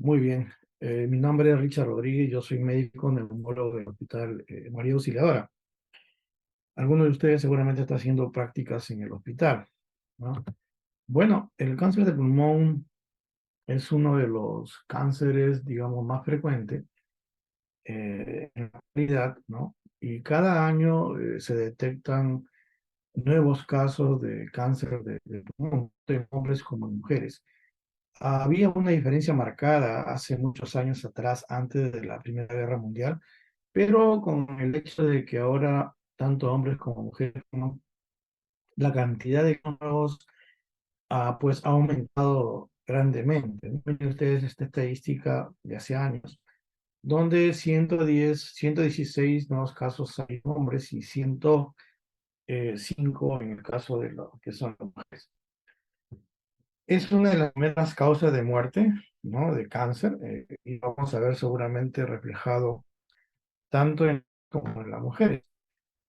Muy bien. Mi nombre es Richard Rodríguez, yo soy médico neumólogo del Hospital María Auxiliadora. Algunos de ustedes seguramente están haciendo prácticas en el hospital, ¿no? Bueno, el cáncer de pulmón es uno de los cánceres, digamos, más frecuentes en la actualidad, ¿no? Y cada año se detectan nuevos casos de cáncer de pulmón, tanto en hombres como en mujeres. Había una diferencia marcada hace muchos años atrás, antes de la Primera Guerra Mundial, pero con el hecho de que ahora tanto hombres como mujeres, ¿no? La cantidad de nuevos pues ha aumentado grandemente, ¿no? Miren ustedes esta estadística de hace años, donde 116 nuevos casos hay en hombres y 105 en el caso de lo que son las mujeres. Es una de las primeras causas de muerte, ¿no? De cáncer, y vamos a ver seguramente reflejado tanto en como en las mujeres,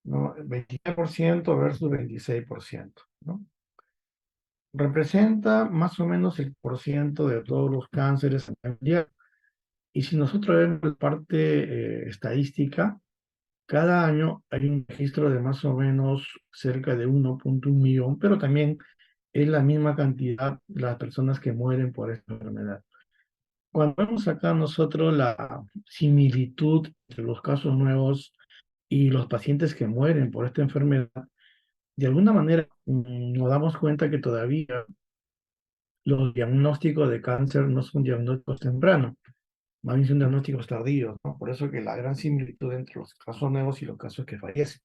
¿no? 29% versus 26%, ¿no? Representa más o menos el porciento de todos los cánceres a nivel mundial. Y si nosotros vemos la parte estadística, cada año hay un registro de más o menos cerca de 1,1 millón, pero también es la misma cantidad las personas que mueren por esta enfermedad. Cuando vemos acá nosotros la similitud entre los casos nuevos y los pacientes que mueren por esta enfermedad, de alguna manera nos damos cuenta que todavía los diagnósticos de cáncer no son diagnósticos tempranos, más bien son diagnósticos tardíos, ¿no? Por eso que la gran similitud entre los casos nuevos y los casos que fallecen.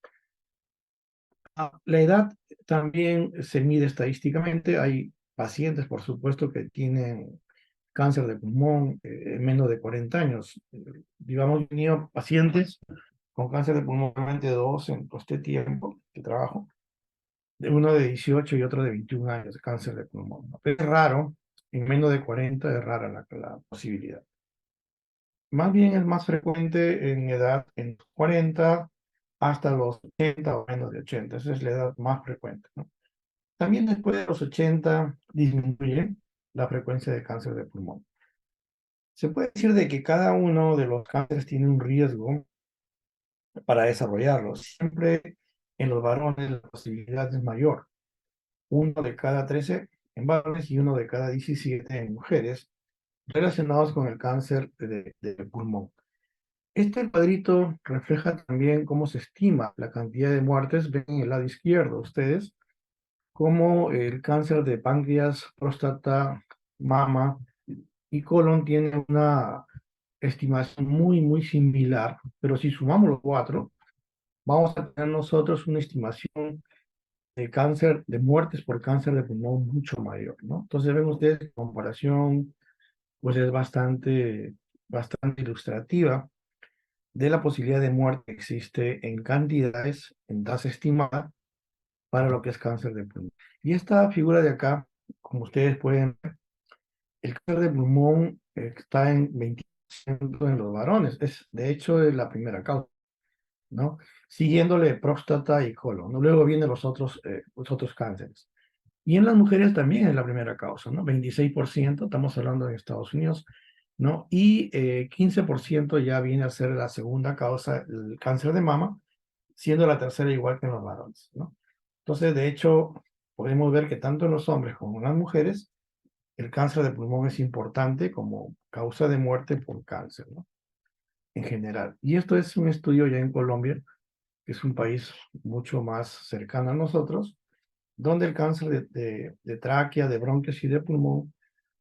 La edad también se mide estadísticamente. Hay pacientes, por supuesto, que tienen cáncer de pulmón en menos de 40 años. Digamos, he tenido pacientes con cáncer de pulmón, realmente dos en este tiempo que trabajo, de uno de 18 y otro de 21 años de cáncer de pulmón, ¿no? Pero es raro, en menos de 40 es rara la posibilidad. Más bien es más frecuente en edad en los 40 hasta los 80 o menos de 80. Esa es la edad más frecuente, ¿no? También después de los 80 disminuye la frecuencia de cáncer de pulmón. Se puede decir de que cada uno de los cánceres tiene un riesgo para desarrollarlos. Siempre en los varones la posibilidad es mayor. Uno de cada 13 en varones y uno de cada 17 en mujeres relacionados con el cáncer de pulmón. Este cuadrito refleja también cómo se estima la cantidad de muertes. Ven en el lado izquierdo ustedes cómo el cáncer de páncreas, próstata, mama y colon tiene una estimación muy similar, pero si sumamos los cuatro, vamos a tener nosotros una estimación de cáncer, de muertes por cáncer de pulmón mucho mayor, ¿no? Entonces ven ustedes, la comparación pues es bastante ilustrativa de la posibilidad de muerte que existe en cantidades, en tasa estimada, para lo que es cáncer de pulmón. Y esta figura de acá, como ustedes pueden ver, el cáncer de pulmón está en 20% en los varones, es de hecho es la primera causa, ¿no? Siguiéndole próstata y colon, ¿no? Luego vienen los otros cánceres. Y en las mujeres también es la primera causa, ¿no? 26%, estamos hablando en Estados Unidos, ¿no? Y 15% ya viene a ser la segunda causa, el cáncer de mama, siendo la tercera igual que en los varones, ¿no? Entonces, de hecho, podemos ver que tanto en los hombres como en las mujeres, el cáncer de pulmón es importante como causa de muerte por cáncer, ¿no? En general. Y esto es un estudio ya en Colombia, que es un país mucho más cercano a nosotros, donde el cáncer de tráquea, de bronquios y de pulmón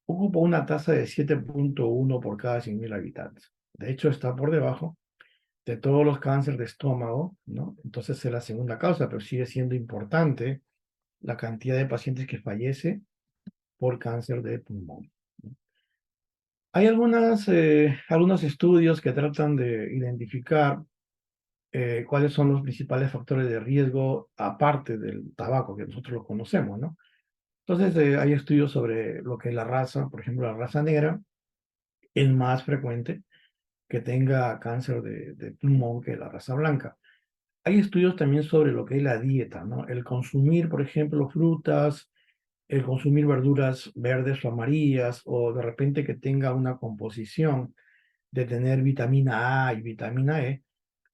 ocupa una tasa de 7,1 por cada 100.000 habitantes. De hecho, está por debajo de todos los cánceres de estómago, ¿no? Entonces es la segunda causa, pero sigue siendo importante la cantidad de pacientes que fallece por cáncer de pulmón. Hay algunos estudios que tratan de identificar cuáles son los principales factores de riesgo aparte del tabaco, que nosotros lo conocemos, ¿no? Entonces, hay estudios sobre lo que es la raza, por ejemplo, la raza negra es más frecuente que tenga cáncer de pulmón que la raza blanca. Hay estudios también sobre lo que es la dieta, ¿no? El consumir, por ejemplo, frutas, el consumir verduras verdes o amarillas, o de repente que tenga una composición de tener vitamina A y vitamina E,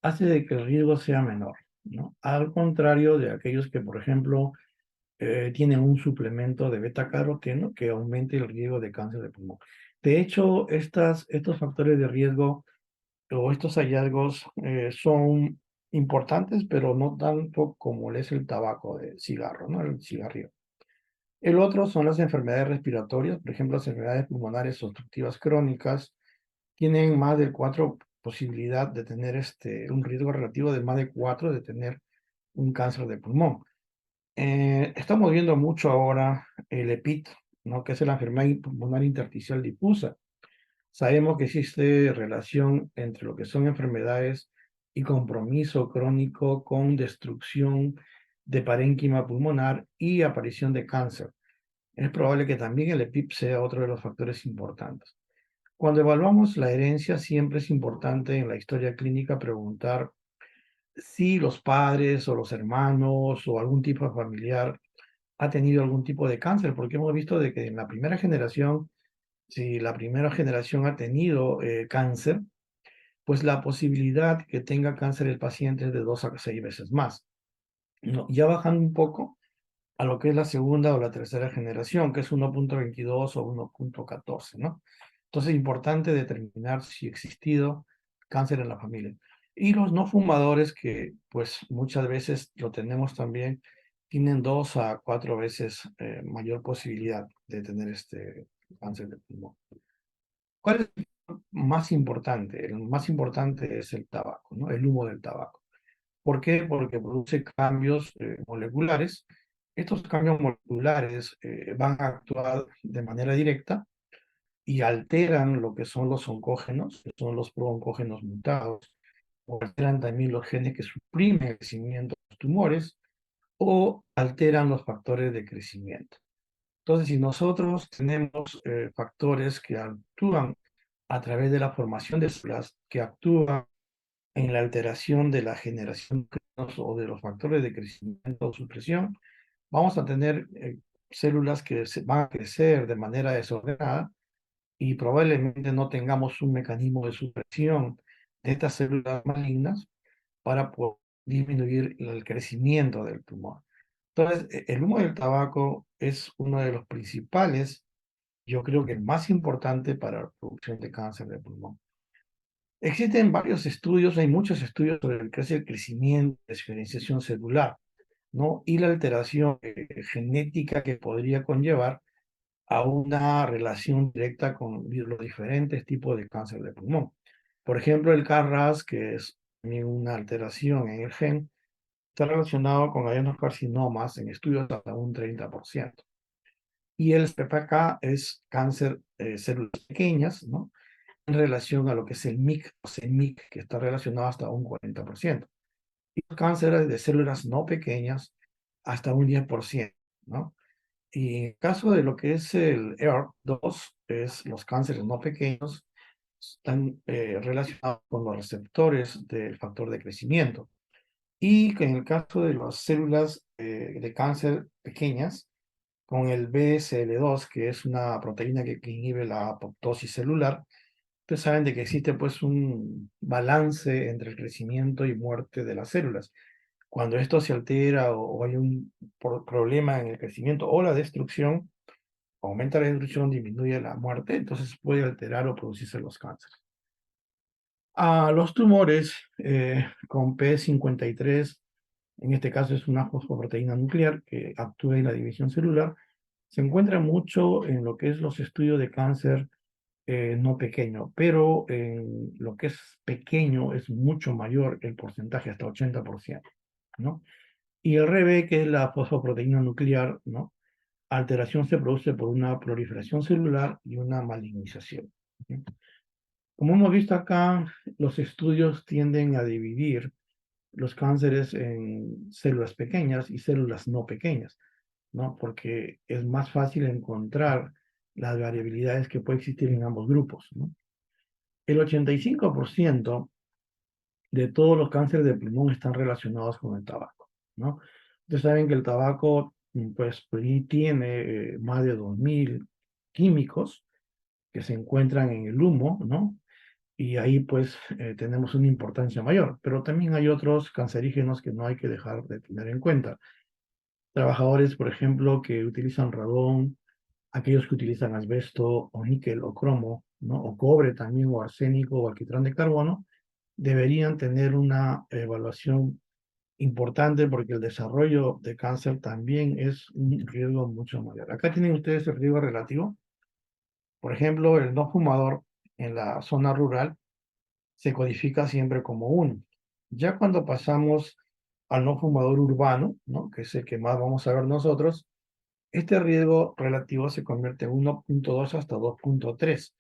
hace de que el riesgo sea menor, ¿no? Al contrario de aquellos que, por ejemplo, tienen un suplemento de beta-caroteno que aumente el riesgo de cáncer de pulmón. De hecho, estos factores de riesgo o estos hallazgos son importantes, pero no tanto como es el tabaco de cigarro, ¿no? El cigarrillo. El otro son las enfermedades respiratorias, por ejemplo, las enfermedades pulmonares obstructivas crónicas, tienen más de 4 posibilidad de tener un riesgo relativo de más de 4 de tener un cáncer de pulmón. Estamos viendo mucho ahora el EPIT, ¿no? Que es la enfermedad pulmonar intersticial difusa. Sabemos que existe relación entre lo que son enfermedades y compromiso crónico con destrucción de parénquima pulmonar y aparición de cáncer. Es probable que también el EPIP sea otro de los factores importantes. Cuando evaluamos la herencia, siempre es importante en la historia clínica preguntar si los padres o los hermanos o algún tipo de familiar ha tenido algún tipo de cáncer, porque hemos visto de que en la primera generación, si la primera generación ha tenido cáncer, pues la posibilidad que tenga cáncer el paciente es de 2 a 6 veces más, ¿no? Ya bajando un poco a lo que es la segunda o la tercera generación, que es 1.22 o 1.14, ¿no? Entonces es importante determinar si ha existido cáncer en la familia. Y los no fumadores, que pues muchas veces lo tenemos también, tienen 2 a 4 veces mayor posibilidad de tener este cáncer de pulmón. ¿Cuál es el más importante? El más importante es el tabaco, ¿no? El humo del tabaco. ¿Por qué? Porque produce cambios moleculares. Estos cambios moleculares van a actuar de manera directa y alteran lo que son los oncógenos, que son los prooncógenos mutados, o alteran también los genes que suprimen el crecimiento de los tumores, o alteran los factores de crecimiento. Entonces, si nosotros tenemos factores que actúan a través de la formación de células, que actúan en la alteración de la generación o de los factores de crecimiento o supresión, vamos a tener células que van a crecer de manera desordenada y probablemente no tengamos un mecanismo de supresión de estas células malignas para poder disminuir el crecimiento del tumor. Entonces, el humo del tabaco es uno de los principales, yo creo que el más importante para la producción de cáncer de pulmón. Existen varios estudios, hay muchos estudios sobre el crecimiento, la diferenciación celular, ¿no? Y la alteración genética que podría conllevar a una relación directa con los diferentes tipos de cáncer de pulmón. Por ejemplo, el KRAS, que es también una alteración en el gen, está relacionado con adenocarcinomas en estudios hasta un 30%. Y el PPK es cáncer células pequeñas, ¿no? En relación a lo que es el MIC o CEMIC, que está relacionado hasta un 40%. Y los cánceres de células no pequeñas hasta un 10%, ¿no? Y en caso de lo que es el ER2, es los cánceres no pequeños, están relacionados con los receptores del factor de crecimiento. Y que en el caso de las células de cáncer pequeñas, con el BSL2, que es una proteína que inhibe la apoptosis celular, ustedes saben de que existe pues un balance entre el crecimiento y muerte de las células. Cuando esto se altera o hay un problema en el crecimiento o la destrucción, aumenta la destrucción, disminuye la muerte, entonces puede alterar o producirse los cánceres. A los tumores con P53, en este caso es una fosfoproteína nuclear que actúa en la división celular, se encuentra mucho en lo que es los estudios de cáncer no pequeño, pero en lo que es pequeño es mucho mayor el porcentaje, hasta 80%, ¿no? Y el RB, que es la fosfoproteína nuclear, ¿no? Alteración se produce por una proliferación celular y una malignización. ¿Sí? Como hemos visto acá, los estudios tienden a dividir los cánceres en células pequeñas y células no pequeñas, ¿no? Porque es más fácil encontrar las variabilidades que puede existir en ambos grupos, ¿no? El 85% de todos los cánceres de pulmón están relacionados con el tabaco, ¿no? Ustedes saben que el tabaco pues y tiene más de 2000 químicos que se encuentran en el humo, ¿no? Y ahí pues tenemos una importancia mayor, pero también hay otros cancerígenos que no hay que dejar de tener en cuenta. Trabajadores, por ejemplo, que utilizan radón, aquellos que utilizan asbesto o níquel o cromo, ¿no? O cobre también, o arsénico o alquitrán de carbono, deberían tener una evaluación importante porque el desarrollo de cáncer también es un riesgo mucho mayor. Acá tienen ustedes el riesgo relativo. Por ejemplo, el no fumador en la zona rural se codifica siempre como uno. Ya cuando pasamos al no fumador urbano, ¿no? Que es el que más vamos a ver nosotros, este riesgo relativo se convierte en 1.2 hasta 2.3,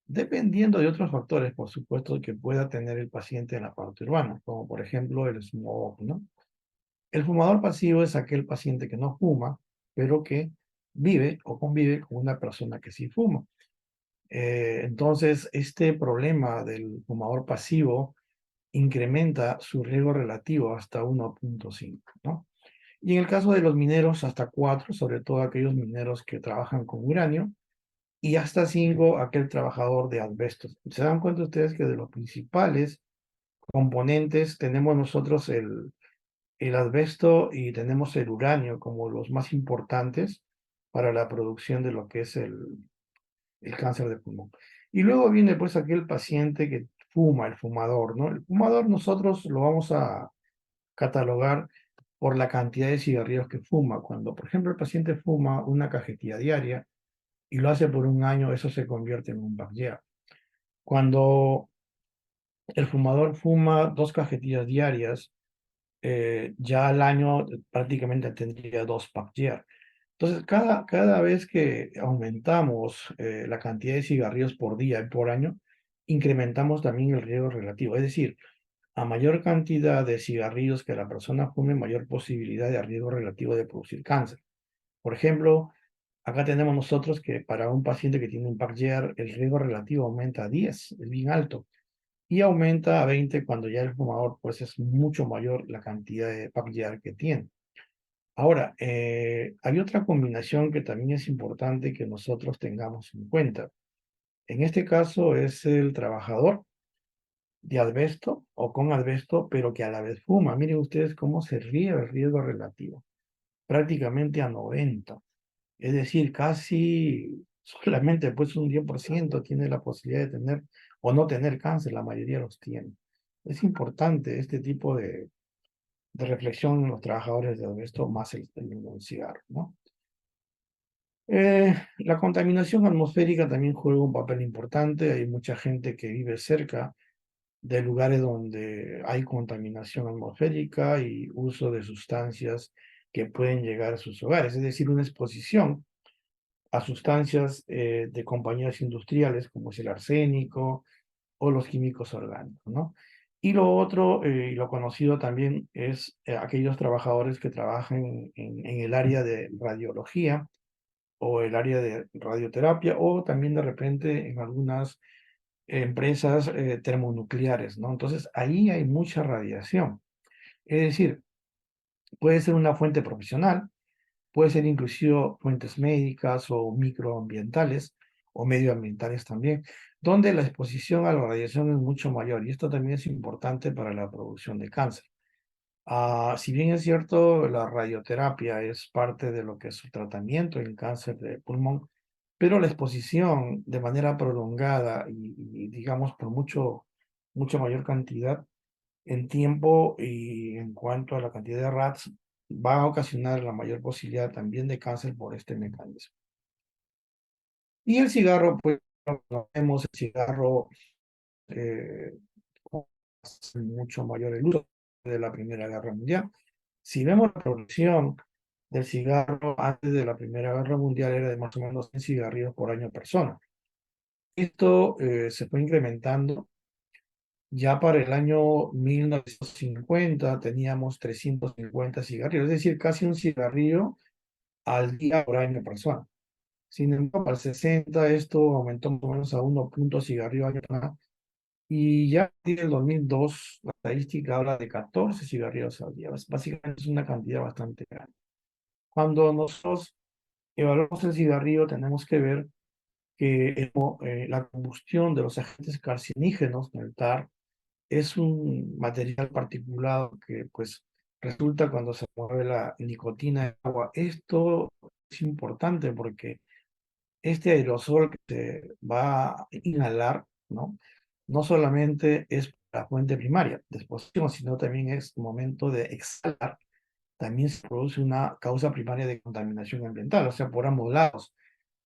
dependiendo de otros factores, por supuesto, que pueda tener el paciente en la parte urbana, como por ejemplo el smog, ¿no? El fumador pasivo es aquel paciente que no fuma, pero que vive o convive con una persona que sí fuma. Entonces, este problema del fumador pasivo incrementa su riesgo relativo hasta 1.5, ¿no? Y en el caso de los mineros, hasta 4, sobre todo aquellos mineros que trabajan con uranio, y hasta 5, aquel trabajador de asbestos. ¿Se dan cuenta ustedes que de los principales componentes tenemos nosotros el asbesto y tenemos el uranio como los más importantes para la producción de lo que es el cáncer de pulmón? Y luego viene pues aquel paciente que fuma, el fumador, ¿no? El fumador nosotros lo vamos a catalogar por la cantidad de cigarrillos que fuma. Cuando, por ejemplo, el paciente fuma una cajetilla diaria y lo hace por un año, eso se convierte en un Bakhtiar. Cuando el fumador fuma 2 cajetillas diarias, ya al año prácticamente tendría 2 Bakhtiar. Entonces, cada vez que aumentamos la cantidad de cigarrillos por día y por año, incrementamos también el riesgo relativo. Es decir, a mayor cantidad de cigarrillos que la persona fume, mayor posibilidad de riesgo relativo de producir cáncer. Por ejemplo, acá tenemos nosotros que para un paciente que tiene un PACGER, el riesgo relativo aumenta a 10, es bien alto, y aumenta a 20 cuando ya el fumador, pues es mucho mayor la cantidad de PACGER que tiene. Ahora, hay otra combinación que también es importante que nosotros tengamos en cuenta. En este caso es el trabajador de asbesto o con asbesto, pero que a la vez fuma. Miren ustedes cómo se ríe el riesgo relativo, prácticamente a 90. Es decir, casi solamente pues un 10% tiene la posibilidad de tener o no tener cáncer, la mayoría los tiene. Es importante este tipo de reflexión en los trabajadores de asbesto más el cigarro, ¿no? La contaminación atmosférica también juega un papel importante. Hay mucha gente que vive cerca de lugares donde hay contaminación atmosférica y uso de sustancias que pueden llegar a sus hogares, es decir, una exposición a sustancias de compañías industriales como es el arsénico o los químicos orgánicos, ¿no? Y lo otro, y lo conocido también, es aquellos trabajadores que trabajan en el área de radiología o el área de radioterapia o también de repente en algunas empresas termonucleares, ¿no? Entonces ahí hay mucha radiación. Es decir, puede ser una fuente profesional, puede ser inclusive fuentes médicas o microambientales o medioambientales también, donde la exposición a la radiación es mucho mayor y esto también es importante para la producción de cáncer. Si bien es cierto, la radioterapia es parte de lo que es su tratamiento en cáncer de pulmón, pero la exposición de manera prolongada y digamos por mucho mayor cantidad en tiempo y en cuanto a la cantidad de RATs, va a ocasionar la mayor posibilidad también de cáncer por este mecanismo. Y el cigarro, pues, vemos el cigarro eh, mucho mayor el uso de la Primera Guerra Mundial. Si vemos la producción del cigarro antes de la Primera Guerra Mundial era de más o menos 100 cigarrillos por año persona. Esto se fue incrementando. Ya para el año 1950 teníamos 350 cigarrillos, es decir, casi un cigarrillo al día por año persona. Sin embargo, para el 60 esto aumentó más o menos a 1 cigarrillo año persona. Y ya en el 2002 la estadística habla de 14 cigarrillos al día. Básicamente es una cantidad bastante grande. Cuando nosotros evaluamos el cigarrillo, tenemos que ver que la combustión de los agentes carcinígenos en el TAR es un material particulado que pues resulta cuando se mueve la nicotina en agua. Esto es importante porque este aerosol que se va a inhalar, ¿no? No solamente es la fuente primaria de exposición, sino también es momento de exhalar. También se produce una causa primaria de contaminación ambiental, o sea, por ambos lados,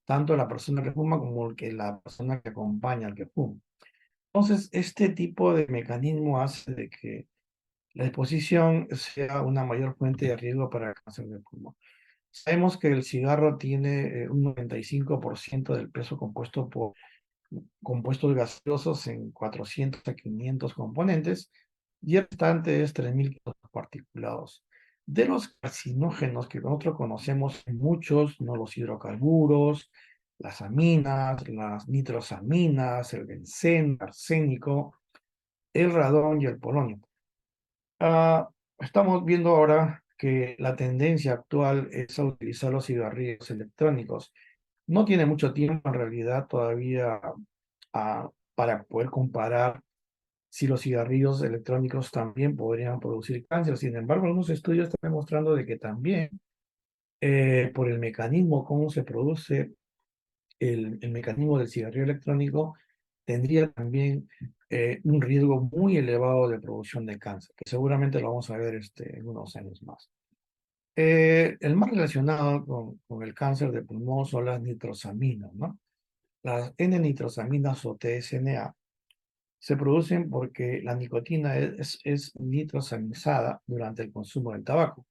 tanto la persona que fuma como la persona que acompaña al que fuma. Entonces, este tipo de mecanismo hace de que la exposición sea una mayor fuente de riesgo para el cáncer de pulmón. Sabemos que el cigarro tiene un 95% del peso compuesto por compuestos gaseosos en 400 a 500 componentes y el restante es 3.000 kilos particulados. De los carcinógenos que nosotros conocemos, muchos, ¿no? Los hidrocarburos, las aminas, las nitrosaminas, el benceno, el arsénico, el radón y el polonio. Estamos viendo ahora que la tendencia actual es a utilizar los cigarrillos electrónicos. No tiene mucho tiempo en realidad todavía para poder comparar si los cigarrillos electrónicos también podrían producir cáncer. Sin embargo, algunos estudios están demostrando de que también por el mecanismo, cómo se produce el mecanismo del cigarrillo electrónico, tendría también un riesgo muy elevado de producción de cáncer, que seguramente lo vamos a ver en unos años más. El más relacionado con el cáncer de pulmón son las nitrosaminas, ¿no? Las N-nitrosaminas o TSNA se producen porque la nicotina es nitrosaminizada durante el consumo del tabaco.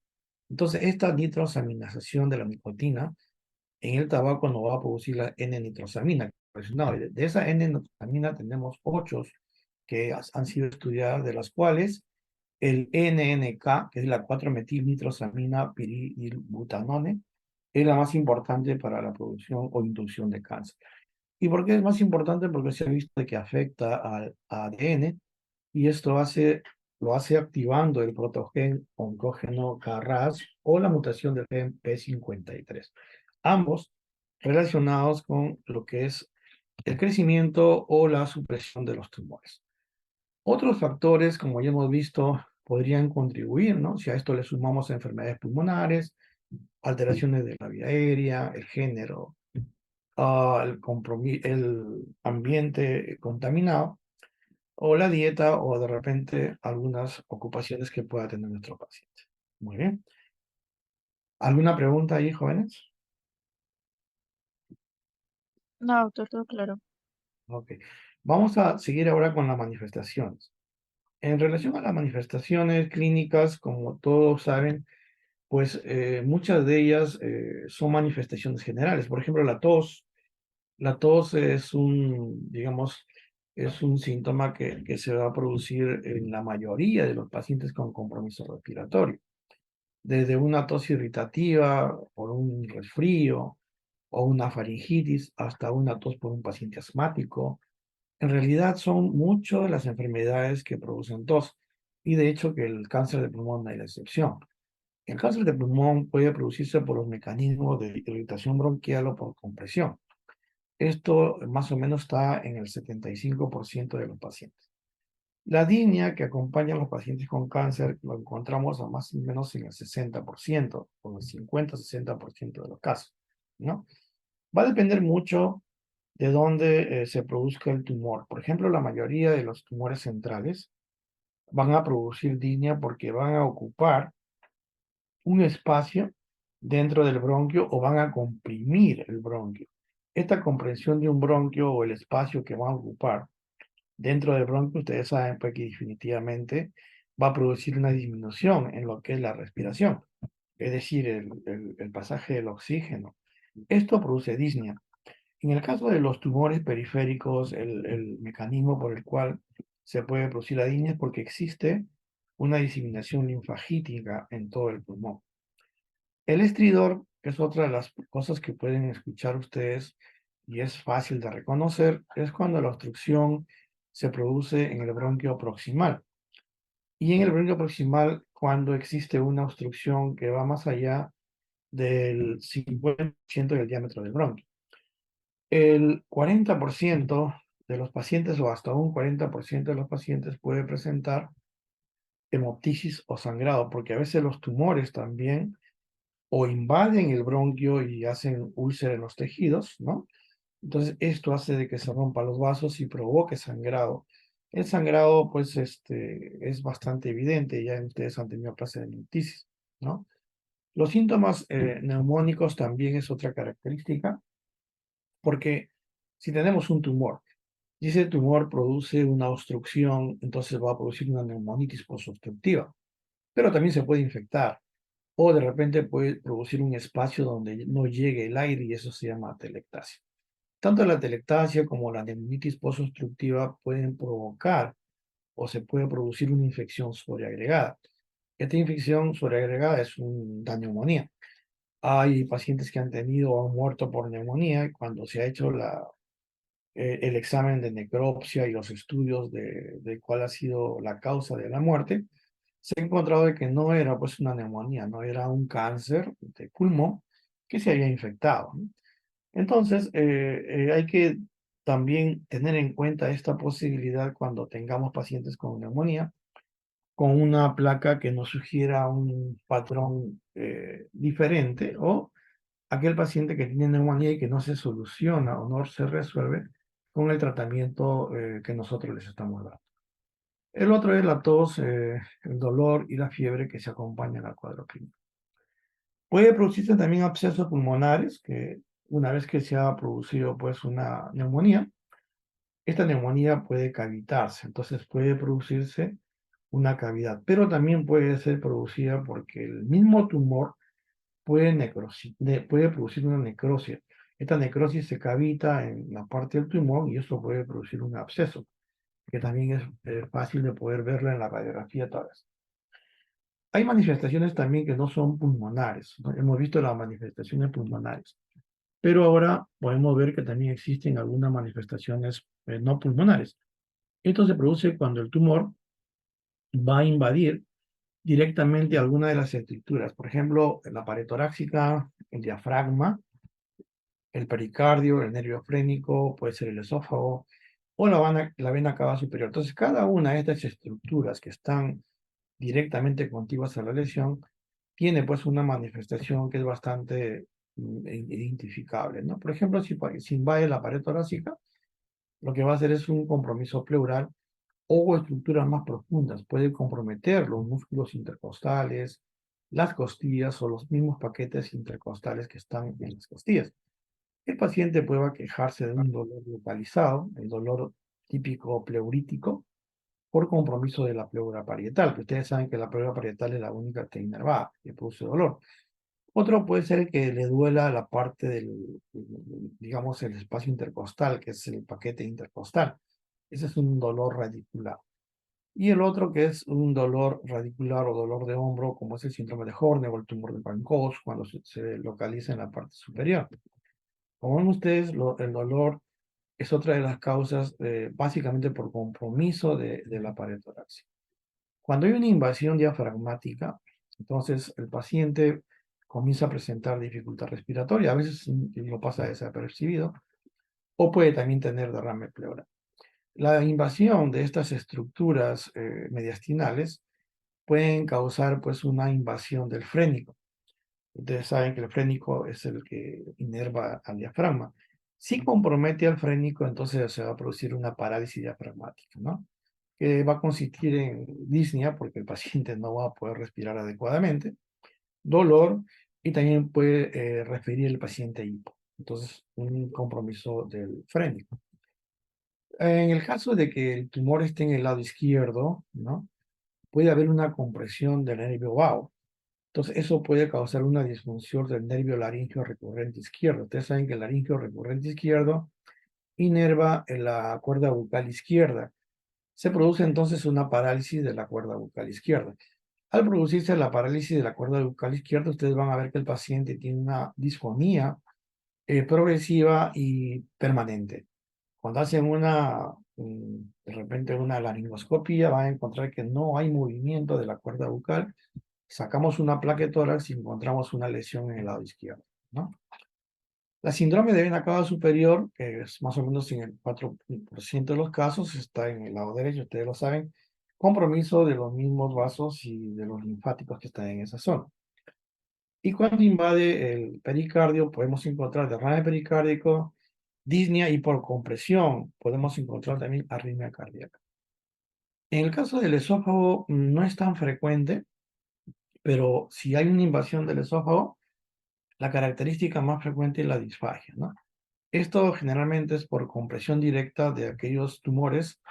Entonces, esta nitrosaminización de la nicotina en el tabaco no va a producir la N-nitrosamina. Pues no, de esa N-nitrosamina tenemos 8 que han sido estudiadas, de las cuales el NNK, que es la 4-metilnitrosamina piridilbutanone, es la más importante para la producción o inducción de cáncer. ¿Y por qué es más importante? Porque se ha visto que afecta al ADN y esto lo hace activando el protogen oncógeno KRAS o la mutación del gen P53. Ambos relacionados con lo que es el crecimiento o la supresión de los tumores. Otros factores, como ya hemos visto, podrían contribuir, ¿no? Si a esto le sumamos enfermedades pulmonares, alteraciones de la vía aérea, el género, el ambiente contaminado, o la dieta, o de repente algunas ocupaciones que pueda tener nuestro paciente. Muy bien. ¿Alguna pregunta ahí, jóvenes? No, doctor, todo claro. Ok. Vamos a seguir ahora con las manifestaciones. En relación a las manifestaciones clínicas, como todos saben, pues muchas de ellas son manifestaciones generales. Por ejemplo, la tos. La tos es digamos, es un síntoma que se va a producir en la mayoría de los pacientes con compromiso respiratorio. Desde una tos irritativa por un resfrío o una faringitis hasta una tos por un paciente asmático. En realidad son muchas las enfermedades que producen tos y de hecho que el cáncer de pulmón no es la excepción. El cáncer de pulmón puede producirse por los mecanismos de irritación bronquial o por compresión. Esto más o menos está en el 75% de los pacientes. La disnea que acompaña a los pacientes con cáncer lo encontramos a más o menos en el 60%, o el 50-60% de los casos, ¿no? Va a depender mucho de dónde se produzca el tumor. Por ejemplo, la mayoría de los tumores centrales van a producir disnea porque van a ocupar un espacio dentro del bronquio o van a comprimir el bronquio. Esta comprensión de un bronquio o el espacio que van a ocupar dentro del bronquio, ustedes saben pues, que definitivamente va a producir una disminución en lo que es la respiración, es decir, el pasaje del oxígeno. Esto produce disnea. En el caso de los tumores periféricos, el mecanismo por el cual se puede producir la disnea es porque existe una diseminación linfagítica en todo el pulmón. El estridor, que es otra de las cosas que pueden escuchar ustedes y es fácil de reconocer, es cuando la obstrucción se produce en el bronquio proximal. Y en el bronquio proximal, cuando existe una obstrucción que va más allá del 50% del diámetro del bronquio. El 40% de los pacientes o hasta un 40% de los pacientes puede presentar hemoptisis o sangrado, porque a veces los tumores también o invaden el bronquio y hacen úlceras en los tejidos, ¿no? Entonces esto hace de que se rompan los vasos y provoque sangrado. El sangrado, pues, es bastante evidente, ya ustedes han tenido clase de hemoptisis, ¿no? Los síntomas neumónicos también es otra característica, porque si tenemos un tumor y ese tumor produce una obstrucción, entonces va a producir una neumonitis posobstructiva, pero también se puede infectar o de repente puede producir un espacio donde no llegue el aire y eso se llama atelectasia. Tanto la atelectasia como la neumonitis posobstructiva pueden provocar o se puede producir una infección sobreagregada. Esta infección sobreagregada es una neumonía. Hay pacientes que han tenido o han muerto por neumonía y cuando se ha hecho el examen de necropsia y los estudios de cuál ha sido la causa de la muerte, se ha encontrado de que no era pues una neumonía, no era un cáncer de pulmón que se había infectado, ¿no? Entonces, hay que también tener en cuenta esta posibilidad cuando tengamos pacientes con neumonía, con una placa que nos sugiera un patrón diferente o aquel paciente que tiene neumonía y que no se soluciona o no se resuelve con el tratamiento que nosotros les estamos dando. El otro es la tos, el dolor y la fiebre que se acompañan al cuadro clínico. Puede producirse también abscesos pulmonares, que una vez que se ha producido pues una neumonía, esta neumonía puede cavitarse, entonces puede producirse una cavidad, pero también puede ser producida porque el mismo tumor puede producir una necrosis. Esta necrosis se cavita en la parte del tumor y eso puede producir un absceso, que también es fácil de poder verlo en la radiografía torácica. Hay manifestaciones también que no son pulmonares, ¿no? Hemos visto las manifestaciones pulmonares, pero ahora podemos ver que también existen algunas manifestaciones no pulmonares. Esto se produce cuando el tumor va a invadir directamente alguna de las estructuras, por ejemplo, la pared torácica, el diafragma, el pericardio, el nervio frénico, puede ser el esófago o la vena cava superior. Entonces, cada una de estas estructuras que están directamente contiguas a la lesión tiene pues una manifestación que es bastante identificable, ¿no? Por ejemplo, si invade la pared torácica, lo que va a hacer es un compromiso pleural o estructuras más profundas. Puede comprometer los músculos intercostales, las costillas o los mismos paquetes intercostales que están en las costillas. El paciente puede quejarse de un dolor localizado, el dolor típico pleurítico, por compromiso de la pleura parietal, que ustedes saben que la pleura parietal es la única que está inervada, que produce dolor. Otro puede ser que le duela la parte digamos, el espacio intercostal, que es el paquete intercostal. Ese es un dolor radicular. Y el otro que es un dolor radicular o dolor de hombro, como es el síndrome de Horner o el tumor de Pancoast, cuando se localiza en la parte superior. Como ven ustedes, el dolor es otra de las causas, básicamente por compromiso de la pared torácica. Cuando hay una invasión diafragmática, entonces el paciente comienza a presentar dificultad respiratoria, a veces no pasa desapercibido, o puede también tener derrame pleural. La invasión de estas estructuras mediastinales pueden causar pues una invasión del frénico. Ustedes saben que el frénico es el que inerva al diafragma. Si compromete al frénico, entonces se va a producir una parálisis diafragmática, ¿no? Que va a consistir en disnea, porque el paciente no va a poder respirar adecuadamente, dolor, y también puede referir el paciente a hipo. Entonces, un compromiso del frénico. En el caso de que el tumor esté en el lado izquierdo, ¿no? Puede haber una compresión del nervio vago. Entonces, eso puede causar una disfunción del nervio laríngeo recurrente izquierdo. Ustedes saben que el laríngeo recurrente izquierdo inerva en la cuerda bucal izquierda. Se produce entonces una parálisis de la cuerda bucal izquierda. Al producirse la parálisis de la cuerda bucal izquierda, ustedes van a ver que el paciente tiene una disfonía progresiva y permanente. Cuando hacen de repente una laringoscopia, van a encontrar que no hay movimiento de la cuerda bucal sacamos una placa de tórax y encontramos una lesión en el lado izquierdo, ¿no? La síndrome de vena cava superior, que es más o menos en el 4% de los casos, está en el lado derecho, ustedes lo saben, compromiso de los mismos vasos y de los linfáticos que están en esa zona. Y cuando invade el pericardio, podemos encontrar derrame pericárdico, disnea y por compresión podemos encontrar también arritmia cardíaca. En el caso del esófago no es tan frecuente, pero si hay una invasión del esófago, la característica más frecuente es la disfagia, ¿no? Esto generalmente es por compresión directa de aquellos tumores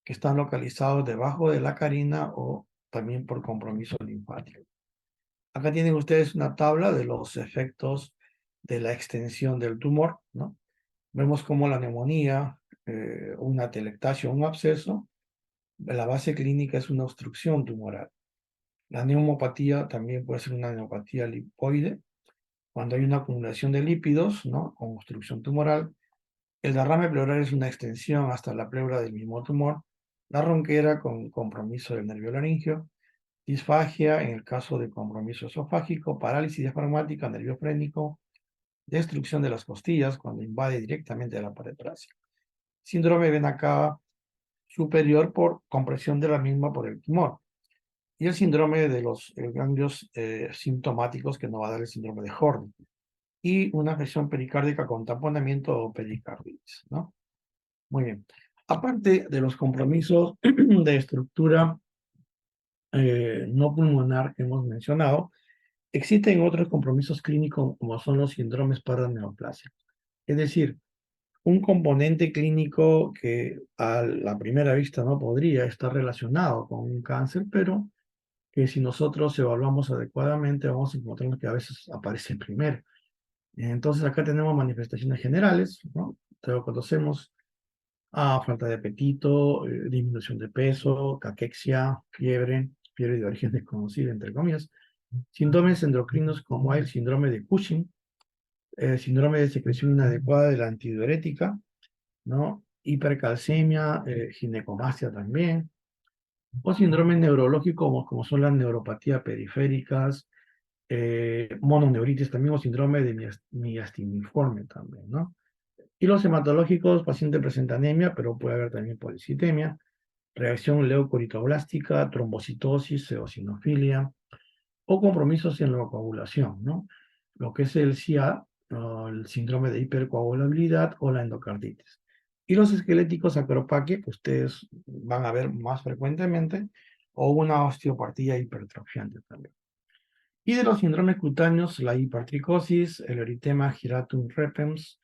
que están localizados debajo de la carina o también por compromiso linfático. Acá tienen ustedes una tabla de los efectos de la extensión del tumor, ¿no? Vemos como la neumonía, una atelectasia o un absceso, la base clínica es una obstrucción tumoral. La neumopatía también puede ser una neumopatía lipoide, cuando hay una acumulación de lípidos, ¿no? Con obstrucción tumoral. El derrame pleural es una extensión hasta la pleura del mismo tumor. La ronquera con compromiso del nervio laringio. Disfagia en el caso de compromiso esofágico. Parálisis diafragmática, nervio frénico. Destrucción de las costillas cuando invade directamente la pared torácica. Síndrome de vena cava superior por compresión de la misma por el tumor. Y el síndrome de los ganglios sintomáticos que nos va a dar el síndrome de Horn. Y una afección pericárdica con taponamiento o pericarditis, ¿no? Muy bien. Aparte de los compromisos de estructura no pulmonar que hemos mencionado, existen otros compromisos clínicos como son los síndromes paraneoplásicos. Es decir, un componente clínico que a la primera vista no podría estar relacionado con un cáncer, pero que si nosotros evaluamos adecuadamente vamos a encontrar que a veces aparece primero. Entonces acá tenemos manifestaciones generales, ¿no? Todos conocemos falta de apetito, disminución de peso, caquexia, fiebre de origen desconocida, entre comillas. Síntomas endocrinos como el síndrome de Cushing, síndrome de secreción inadecuada de la antidiurética, ¿no? Hipercalcemia, ginecomastia también, o síndromes neurológicos como son las neuropatías periféricas, mononeuritis también, o síndrome de miasteniforme también, ¿no? Y los hematológicos, paciente presenta anemia, pero puede haber también policitemia, reacción leucoritoblástica, trombocitosis, eosinofilia, o compromisos en la coagulación, ¿no? Lo que es el SIA, o el síndrome de hipercoagulabilidad o la endocarditis. Y los esqueléticos acropaquia, que ustedes van a ver más frecuentemente, o una osteopatía hipertrofiante también. Y de los síndromes cutáneos, la hipertricosis, el eritema giratum repens,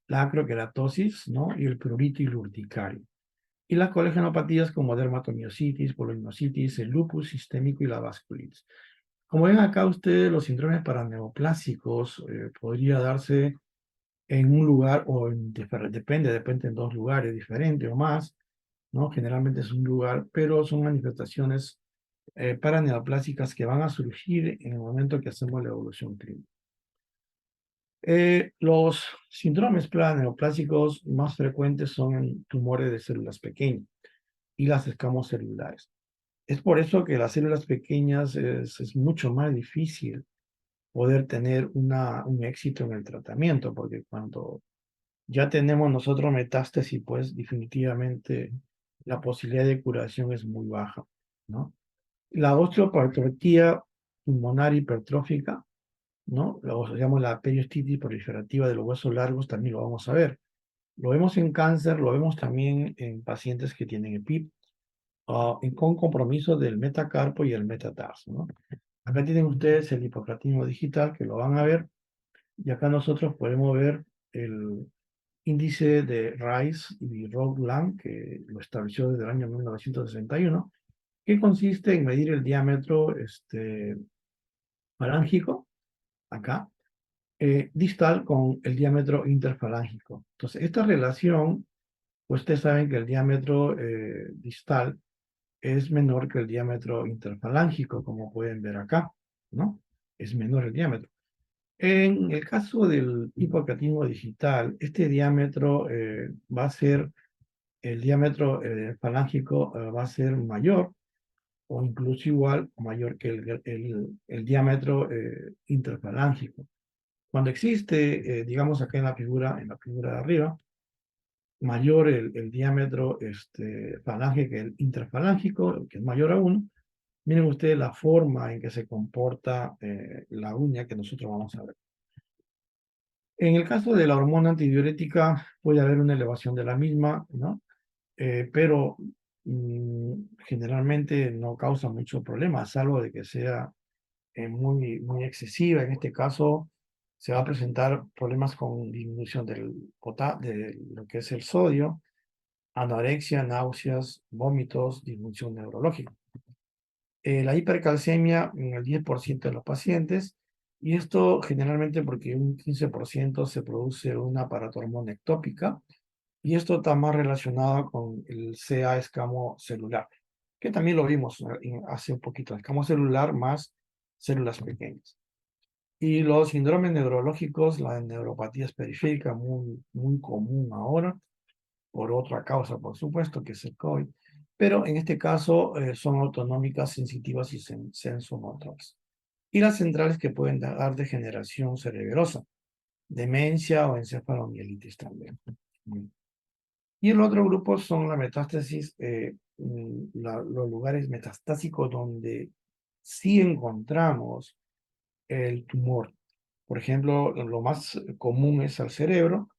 la acroqueratosis, ¿no? Y el prurito y el urticaria. Y las colegenopatías como dermatomiositis, polimiositis, el lupus sistémico y la vasculitis. Como ven acá ustedes, los síndromes paraneoplásicos podría darse en un lugar o depende en dos lugares diferentes o más, ¿no? Generalmente es un lugar, pero son manifestaciones paraneoplásicas que van a surgir en el momento que hacemos la evolución clínica. Los síndromes paraneoplásicos más frecuentes son en tumores de células pequeñas y las escamos celulares. Es por eso que las células pequeñas es mucho más difícil poder tener un éxito en el tratamiento, porque cuando ya tenemos nosotros metástasis, pues definitivamente la posibilidad de curación es muy baja, ¿no? La osteopatrofia pulmonar hipertrófica, ¿no? Lo llamamos la periostitis proliferativa de los huesos largos, también lo vamos a ver. Lo vemos en cáncer, lo vemos también en pacientes que tienen EPIP, con compromiso del metacarpo y el metatarso, ¿no? Acá tienen ustedes el hipocratismo digital, que lo van a ver, y acá nosotros podemos ver el índice de Rice y Rowland, que lo estableció desde el año 1961, que consiste en medir el diámetro falángico, acá, distal con el diámetro interfalángico. Entonces, esta relación, pues ustedes saben que el diámetro distal es menor que el diámetro interfalángico, como pueden ver acá, ¿no? Es menor el diámetro. En el caso del hipocratismo digital, este diámetro va a ser, el diámetro falángico va a ser mayor o incluso igual o mayor que el diámetro interfalángico. Cuando existe, digamos acá en la figura de arriba, mayor el diámetro falange que el interfalángico, que es mayor a 1, miren ustedes la forma en que se comporta la uña que nosotros vamos a ver. En el caso de la hormona antidiurética puede haber una elevación de la misma, ¿no? Pero generalmente no causa mucho problema, salvo de que sea muy excesiva. En este caso se va a presentar problemas con disminución de lo que es el sodio, anorexia, náuseas, vómitos, disfunción neurológica. La hipercalcemia en el 10% de los pacientes, y esto generalmente porque un 15% se produce una paratormona ectópica, y esto está más relacionado con el CA escamo celular, que también lo vimos hace un poquito, escamo celular más células pequeñas. Y los síndromes neurológicos, la neuropatía es periférica, muy común ahora, por otra causa, por supuesto, que es el COVID, pero en este caso son autonómicas, sensitivas y sensomotoras. Y las centrales que pueden dar degeneración cerebrosa, demencia o encefalomielitis también. Y el otro grupo son la metástasis, los lugares metastásicos donde sí encontramos el tumor. Por ejemplo, lo más común es al cerebro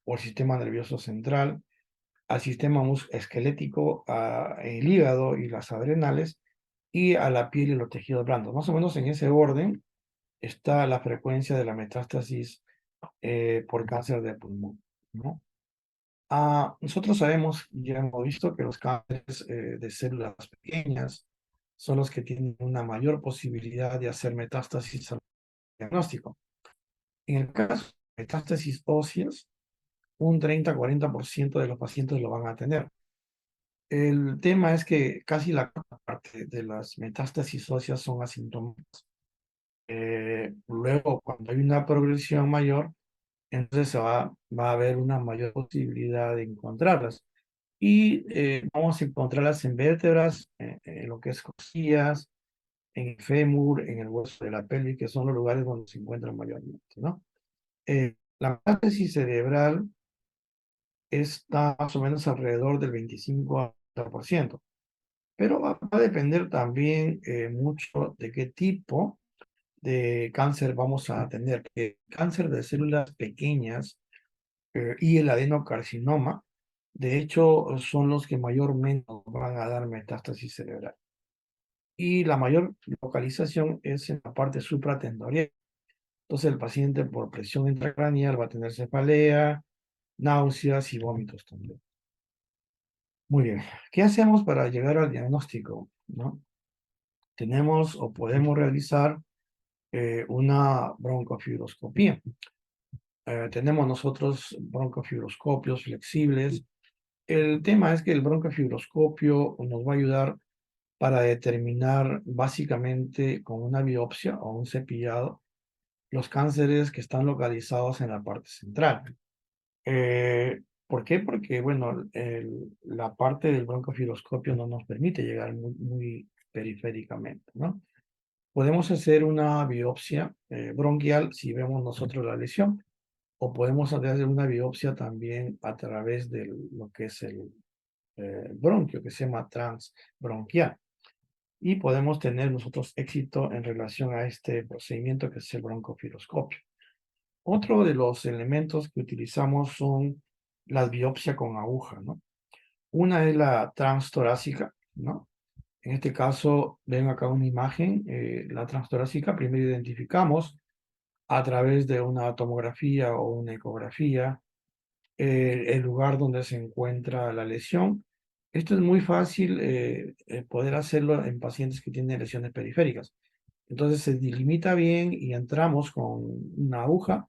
o al sistema nervioso central, al sistema esquelético, al hígado y las adrenales, y a la piel y los tejidos blandos. Más o menos en ese orden está la frecuencia de la metástasis por cáncer de pulmón, ¿no? Nosotros sabemos, ya hemos visto que los cánceres de células pequeñas son los que tienen una mayor posibilidad de hacer metástasis al diagnóstico. En el caso de metástasis óseas, un 30-40% de los pacientes lo van a tener. El tema es que casi la parte de las metástasis óseas son asintomáticas. Luego, cuando hay una progresión mayor, entonces va a haber una mayor posibilidad de encontrarlas. Y vamos a encontrarlas en vértebras, en lo que es costillas, en el fémur, en el hueso de la pelvis, que son los lugares donde se encuentran mayormente, ¿no? La metástasis cerebral está más o menos alrededor del 25%, pero va a depender también mucho de qué tipo de cáncer vamos a tener. El cáncer de células pequeñas y el adenocarcinoma, de hecho, son los que mayormente van a dar metástasis cerebral. Y la mayor localización es en la parte supratendorial. Entonces, el paciente por presión intracraneal va a tener cefalea, náuseas y vómitos también. Muy bien. ¿Qué hacemos para llegar al diagnóstico? ¿No? Tenemos o podemos realizar una broncofibroscopía. Tenemos nosotros broncofibroscopios flexibles. El tema es que el broncofibroscopio nos va a ayudar para determinar básicamente con una biopsia o un cepillado los cánceres que están localizados en la parte central. ¿Por qué? Porque, bueno, la parte del broncofibroscopio no nos permite llegar muy periféricamente, ¿no? Podemos hacer una biopsia bronquial si vemos nosotros la lesión, o podemos hacer una biopsia también a través de lo que es el bronquio, que se llama transbronquial. Y podemos tener nosotros éxito en relación a este procedimiento que es el broncofibroscopio. Otro de los elementos que utilizamos son las biopsias con aguja, ¿no? Una es la transtorácica, ¿no? En este caso, ven acá una imagen, la transtorácica, primero identificamos a través de una tomografía o una ecografía el lugar donde se encuentra la lesión. Esto es muy fácil poder hacerlo en pacientes que tienen lesiones periféricas. Entonces se delimita bien y entramos con una aguja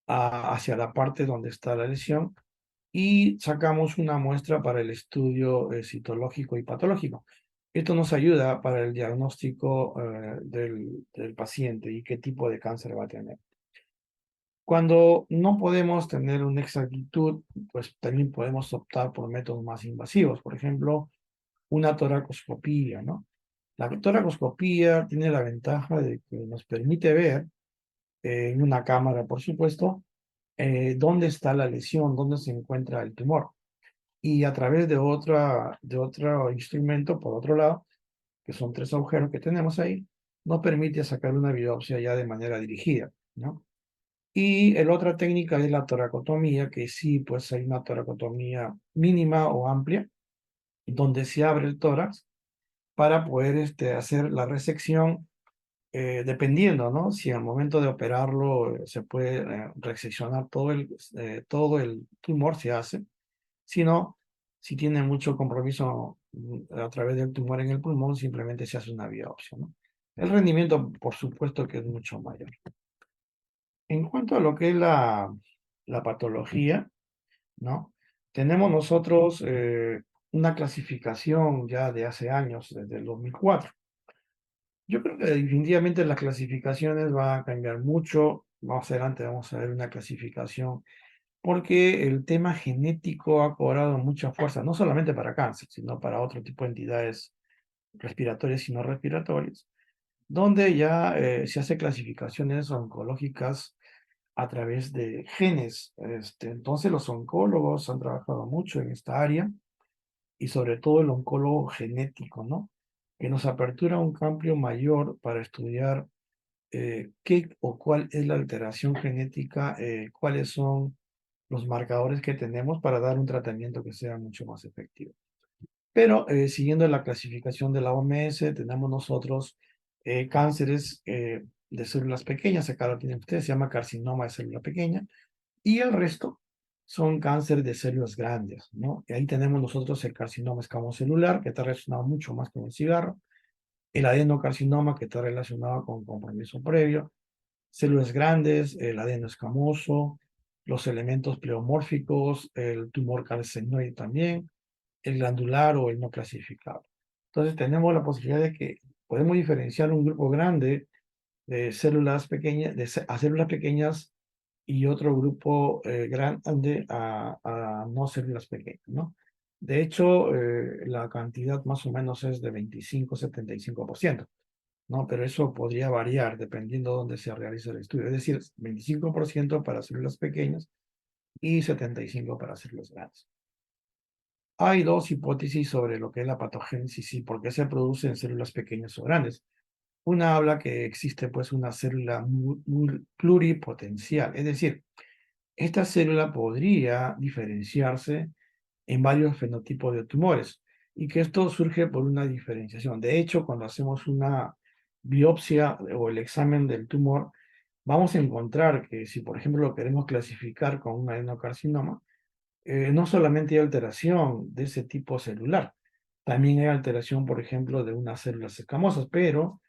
hacia la parte donde está la lesión y sacamos una muestra para el estudio citológico y patológico. Esto nos ayuda para el diagnóstico del paciente y qué tipo de cáncer va a tener. Cuando no podemos tener una exactitud, pues también podemos optar por métodos más invasivos, por ejemplo, una toracoscopía, ¿no? La toracoscopía tiene la ventaja de que nos permite ver en una cámara, por supuesto, dónde está la lesión, dónde se encuentra el tumor. Y a través de otro instrumento, por otro lado, que son tres agujeros que tenemos ahí, nos permite sacar una biopsia ya de manera dirigida, ¿no? Y la otra técnica es la toracotomía, que sí, pues hay una toracotomía mínima o amplia, donde se abre el tórax para poder hacer la resección, dependiendo, ¿no? Si al momento de operarlo se puede reseccionar todo el tumor, se hace. Si no, si tiene mucho compromiso a través del tumor en el pulmón, simplemente se hace una biopsia, ¿no? El rendimiento, por supuesto, que es mucho mayor. En cuanto a lo que es la patología, ¿no? Tenemos nosotros una clasificación ya de hace años, desde el 2004. Yo creo que definitivamente las clasificaciones van a cambiar mucho. Más adelante vamos a ver una clasificación, porque el tema genético ha cobrado mucha fuerza, no solamente para cáncer, sino para otro tipo de entidades respiratorias y no respiratorias, donde ya se hace clasificaciones oncológicas a través de genes. Entonces los oncólogos han trabajado mucho en esta área y sobre todo el oncólogo genético, ¿no? Que nos apertura un campo mayor para estudiar qué o cuál es la alteración genética, cuáles son los marcadores que tenemos para dar un tratamiento que sea mucho más efectivo. Pero siguiendo la clasificación de la OMS, tenemos nosotros cánceres de células pequeñas, acá lo tienen ustedes, se llama carcinoma de célula pequeña, y el resto son cáncer de células grandes, ¿no? Y ahí tenemos nosotros el carcinoma escamocelular, que está relacionado mucho más con el cigarro, el adenocarcinoma, que está relacionado con compromiso previo, células grandes, el adeno escamoso, los elementos pleomórficos, el tumor calcinoide también, el glandular o el no clasificado. Entonces tenemos la posibilidad de que podemos diferenciar un grupo grande de células pequeñas, a células pequeñas y otro grupo grande a no células pequeñas, ¿no? De hecho, la cantidad más o menos es de 25-75%, ¿no? Pero eso podría variar dependiendo de dónde se realice el estudio. Es decir, 25% para células pequeñas y 75% para células grandes. Hay dos hipótesis sobre lo que es la patogénesis y por qué se produce en células pequeñas o grandes. Una habla que existe pues una célula pluripotencial, es decir, esta célula podría diferenciarse en varios fenotipos de tumores y que esto surge por una diferenciación. De hecho, cuando hacemos una biopsia o el examen del tumor, vamos a encontrar que si, por ejemplo, lo queremos clasificar con un adenocarcinoma, no solamente hay alteración de ese tipo celular, también hay alteración, por ejemplo, de unas células escamosas, pero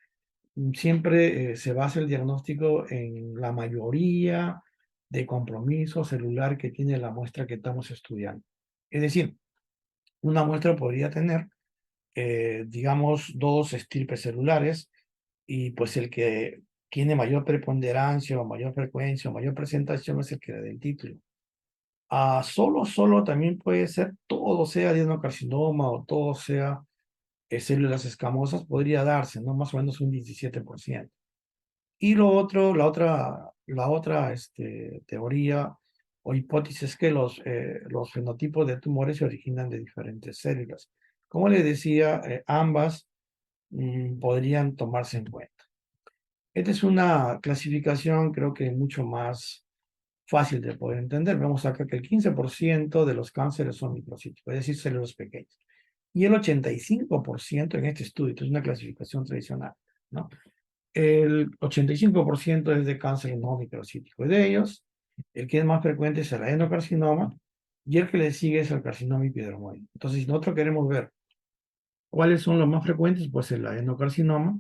siempre se basa el diagnóstico en la mayoría de compromiso celular que tiene la muestra que estamos estudiando. Es decir, una muestra podría tener, digamos, dos estirpes celulares y pues el que tiene mayor preponderancia o mayor frecuencia o mayor presentación es el que da el título. Solo también puede ser todo sea adenocarcinoma o todo sea células escamosas, podría darse, ¿no? Más o menos un 17%. Y lo otro, la otra teoría o hipótesis es que los fenotipos de tumores se originan de diferentes células. Como les decía, ambas podrían tomarse en cuenta. Esta es una clasificación, creo que mucho más fácil de poder entender. Vemos acá que el 15% de los cánceres son microcíticos, es decir, células pequeñas. Y el 85% en este estudio, esto es una clasificación tradicional, ¿no? El 85% es de cáncer no microcítico. De ellos, el que es más frecuente es el adenocarcinoma y el que le sigue es el carcinoma epidermoide. Entonces, si nosotros queremos ver cuáles son los más frecuentes, pues el adenocarcinoma,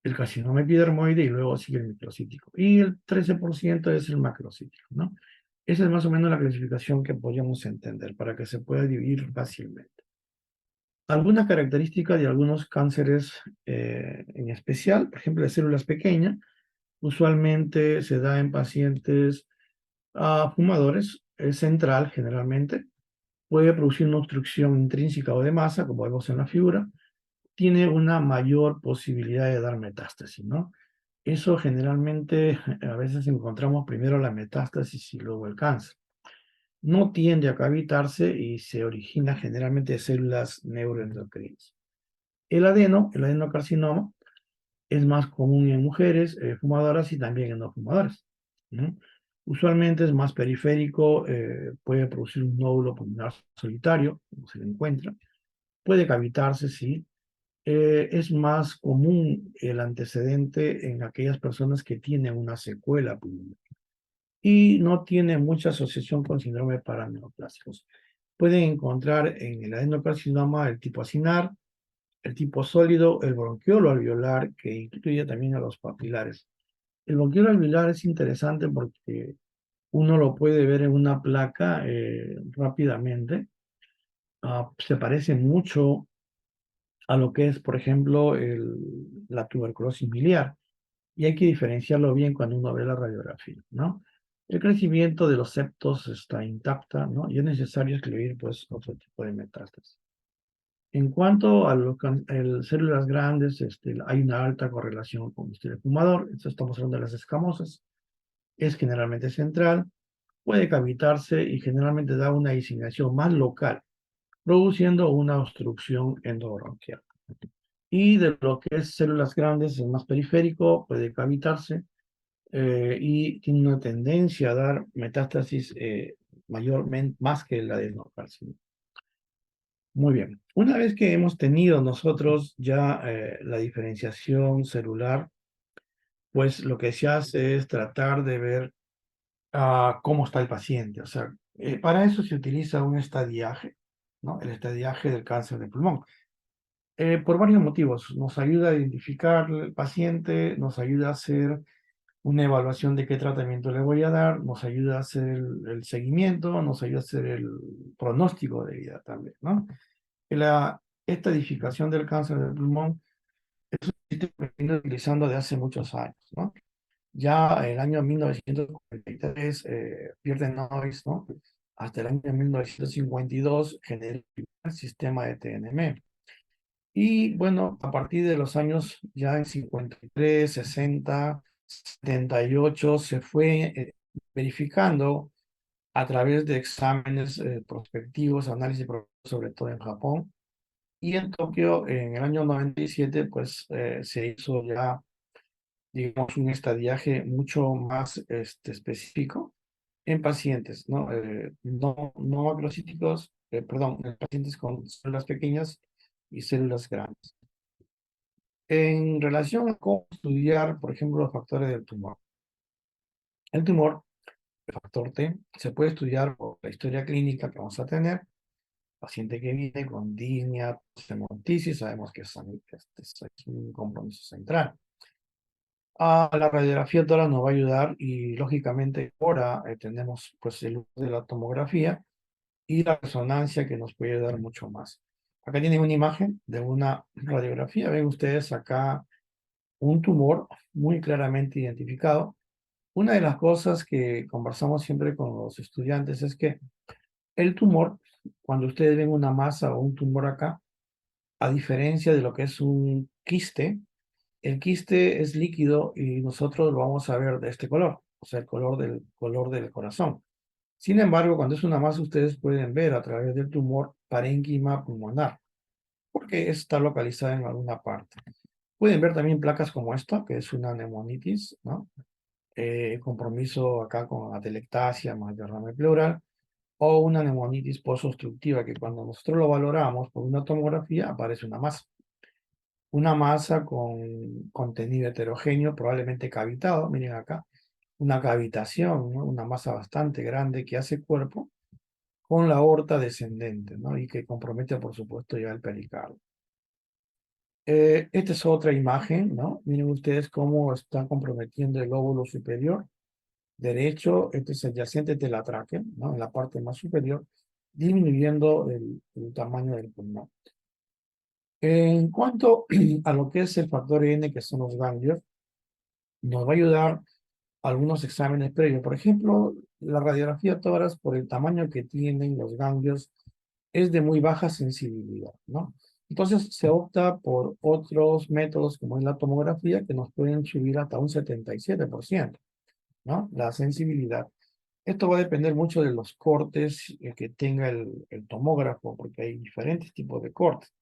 el carcinoma epidermoide y luego sigue el microcítico. Y el 13% es el macrocítico, ¿no? Esa es más o menos la clasificación que podríamos entender para que se pueda dividir fácilmente. Algunas características de algunos cánceres en especial, por ejemplo, de células pequeñas, usualmente se da en pacientes fumadores, es central generalmente, puede producir una obstrucción intrínseca o de masa, como vemos en la figura, tiene una mayor posibilidad de dar metástasis, ¿no? Eso generalmente, a veces encontramos primero la metástasis y luego el cáncer. No tiende a cavitarse y se origina generalmente de células neuroendocrinas. El adenocarcinoma, es más común en mujeres fumadoras y también en no fumadoras, ¿no? Usualmente es más periférico, puede producir un nódulo pulmonar solitario, como se le encuentra. Puede cavitarse, sí. Es más común el antecedente en aquellas personas que tienen una secuela pulmonar y no tiene mucha asociación con síndrome paraneoplásicos. Pueden encontrar en el adenocarcinoma el tipo acinar, el tipo sólido, el bronquiolo alveolar, que incluye también a los papilares. El bronquiolo alveolar es interesante porque uno lo puede ver en una placa rápidamente. Se parece mucho a lo que es, por ejemplo, la tuberculosis biliar. Y hay que diferenciarlo bien cuando uno ve la radiografía, ¿no? El crecimiento de los septos está intacta, ¿no? Y es necesario excluir, pues, otro tipo de metástasis. En cuanto a las células grandes, hay una alta correlación con el estilo fumador. Esto estamos hablando de las escamosas. Es generalmente central, puede cavitarse y generalmente da una diseminación más local, produciendo una obstrucción endobronquial. Y de lo que es células grandes, es más periférico, puede cavitarse y tiene una tendencia a dar metástasis mayormente más que la adenocarcinoma. Muy bien. Una vez que hemos tenido nosotros ya la diferenciación celular, pues lo que se hace es tratar de ver cómo está el paciente. O sea, para eso se utiliza un estadiaje, ¿no? El estadiaje del cáncer de pulmón. Por varios motivos. Nos ayuda a identificar el paciente, nos ayuda a hacer una evaluación de qué tratamiento le voy a dar, nos ayuda a hacer el seguimiento, nos ayuda a hacer el pronóstico de vida también, ¿no? Esta edificación del cáncer del pulmón se viene utilizando de hace muchos años, ¿no? Ya el año 1943, Pierre Noyes, ¿no? Hasta el año 1952 generó el sistema de TNM. Y bueno, a partir de los años ya en 53, 60, 78, se fue verificando a través de exámenes prospectivos, análisis sobre todo en Japón. Y en Tokio, en el año 97, pues se hizo ya, digamos, un estadiaje mucho más específico en pacientes, ¿no? No agrocíticos, perdón, en pacientes con células pequeñas y células grandes. En relación a cómo estudiar, por ejemplo, los factores del tumor. El tumor, el factor T, se puede estudiar por la historia clínica que vamos a tener. Paciente que viene con disnea, hemoptisis, sabemos que es un compromiso central. La radiografía tórax nos va a ayudar y lógicamente ahora tenemos pues el uso de la tomografía y la resonancia que nos puede dar mucho más. Acá tienen una imagen de una radiografía. Ven ustedes acá un tumor muy claramente identificado. Una de las cosas que conversamos siempre con los estudiantes es que el tumor, cuando ustedes ven una masa o un tumor acá, a diferencia de lo que es un quiste, el quiste es líquido y nosotros lo vamos a ver de este color, o sea, el color del corazón. Sin embargo, cuando es una masa, ustedes pueden ver a través del tumor parénquima pulmonar, porque está localizada en alguna parte. Pueden ver también placas como esta, que es una neumonitis, ¿no? Compromiso acá con atelectasia más derrame pleural, o una neumonitis posobstructiva, que cuando nosotros lo valoramos por una tomografía aparece una masa con contenido heterogéneo, probablemente cavitado, miren acá, una cavitación, ¿no? Una masa bastante grande que hace cuerpo con la aorta descendente, ¿no? Y que compromete, por supuesto, ya el pericardio. Esta es otra imagen, ¿no? Miren ustedes cómo está comprometiendo el lóbulo superior derecho, este es adyacente de la tráquea, ¿no? En la parte más superior, disminuyendo el tamaño del pulmón. En cuanto a lo que es el factor N, que son los ganglios, nos va a ayudar algunos exámenes previos. Por ejemplo, la radiografía tórax, por el tamaño que tienen los ganglios, es de muy baja sensibilidad, ¿no? Y Entonces se opta por otros métodos como es la tomografía que nos pueden subir hasta un 77%, ¿no? La sensibilidad. Esto va a depender mucho de los cortes que tenga el tomógrafo, porque hay diferentes tipos de cortes.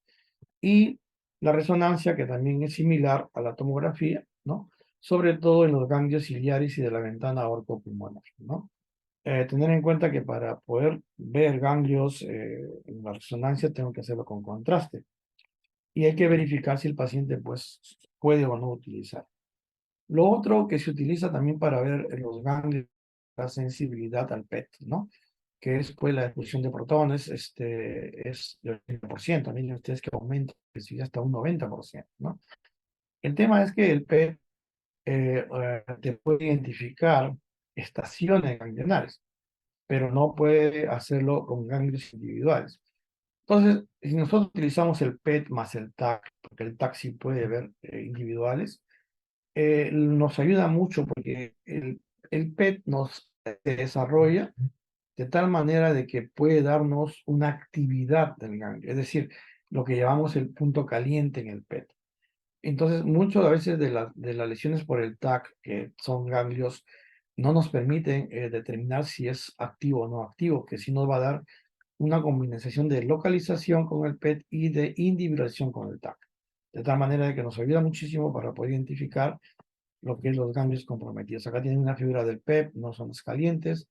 Y la resonancia, que también es similar a la tomografía, ¿no? Sobre todo en los ganglios ciliares y de la ventana aortopulmonar, ¿no? Tener en cuenta que para poder ver ganglios en la resonancia tengo que hacerlo con contraste. Y hay que verificar si el paciente pues, puede o no utilizar. Lo otro que se utiliza también para ver los ganglios, la sensibilidad al PET, ¿no? Que es pues la expulsión de protones, es del 80%, miren ustedes que aumenta, que sigue hasta un 90%, ¿no? El tema es que el PET te puede identificar estaciones ganglionares, pero no puede hacerlo con ganglios individuales. Entonces, si nosotros utilizamos el PET más el TAC, porque el TAC sí puede ver individuales, nos ayuda mucho porque el PET nos desarrolla de tal manera de que puede darnos una actividad del ganglio, es decir, lo que llamamos el punto caliente en el PET. Entonces, muchas a veces de las lesiones por el TAC, que son ganglios, no nos permiten determinar si es activo o no activo, que sí nos va a dar una combinación de localización con el PET y de individualización con el TAC. De tal manera de que nos ayuda muchísimo para poder identificar lo que es los ganglios comprometidos. Acá tienen una figura del PET, no son los calientes,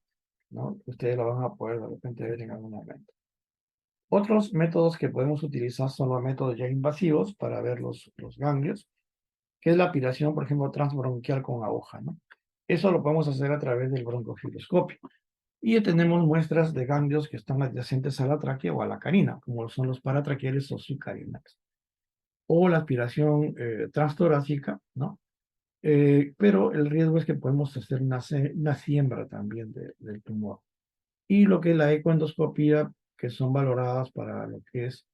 ¿no? Ustedes lo van a poder de repente ver en algún momento. Otros métodos que podemos utilizar son los métodos ya invasivos para ver los ganglios, que es la aspiración, por ejemplo, transbronquial con aguja, ¿no? Eso lo podemos hacer a través del broncofiloscopio. Y tenemos muestras de ganglios que están adyacentes a la tráquea o a la carina, como son los paratraqueales o subcarinales. O la aspiración transtorácica, ¿no? Pero el riesgo es que podemos hacer una siembra también del tumor. Y lo que es la ecoendoscopía, que son valoradas para lo que es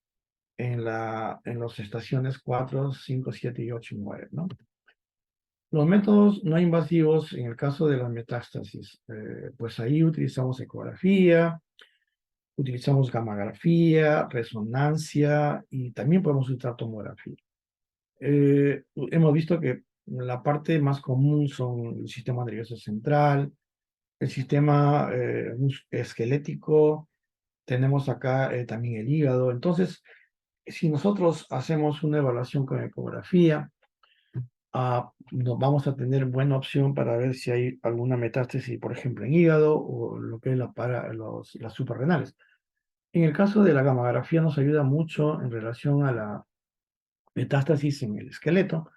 en las estaciones 4, 5, 7 y 8 y 9, ¿no? Los métodos no invasivos, en el caso de la metástasis, pues ahí utilizamos ecografía, utilizamos gammagrafía, resonancia y también podemos usar tomografía. Hemos visto que la parte más común son el sistema nervioso central, el sistema esquelético, tenemos acá también el hígado. Entonces, si nosotros hacemos una evaluación con ecografía, nos vamos a tener buena opción para ver si hay alguna metástasis, por ejemplo, en hígado o lo que es las suprarrenales. En el caso de la gammagrafía nos ayuda mucho en relación a la metástasis en el esqueleto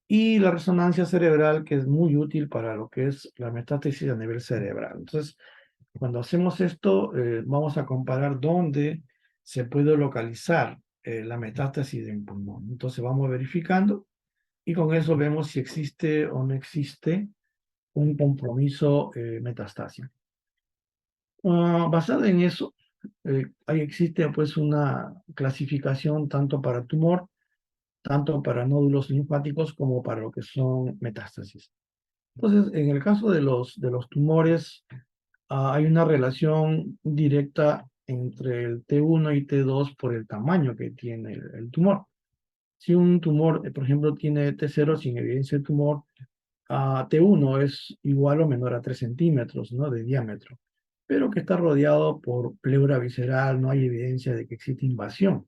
y la resonancia cerebral, que es muy útil para lo que es la metástasis a nivel cerebral. Entonces, cuando hacemos esto, vamos a comparar dónde se puede localizar la metástasis en pulmón. Entonces, vamos verificando y con eso vemos si existe o no existe un compromiso metastásico. Basado en eso, ahí existe pues una clasificación tanto para tumor, tanto para nódulos linfáticos como para lo que son metástasis. Entonces, en el caso de los tumores, hay una relación directa entre el T1 y T2 por el tamaño que tiene el tumor. Si un tumor, por ejemplo, tiene T0 sin evidencia de tumor, T1 es igual o menor a 3 centímetros, ¿no? De diámetro, pero que está rodeado por pleura visceral, no hay evidencia de que existe invasión.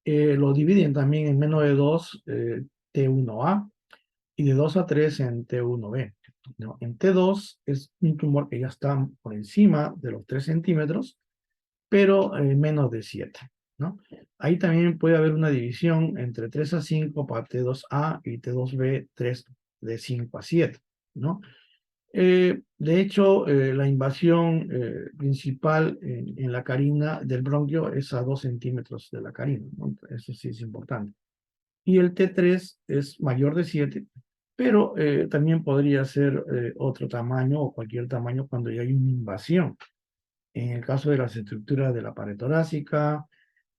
Lo dividen también en menos de 2 T1A y de 2 a 3 en T1B, ¿no? En T2 es un tumor que ya está por encima de los 3 centímetros, pero menos de 7, ¿no? Ahí también puede haber una división entre 3 a 5 para T2A y T2B, 3 de 5 a 7, ¿no? De hecho, la invasión principal en la carina del bronquio es a 2 centímetros de la carina, ¿no? Eso sí es importante. Y el T3 es mayor de 7, pero también podría ser otro tamaño o cualquier tamaño cuando ya hay una invasión. En el caso de las estructuras de la pared torácica,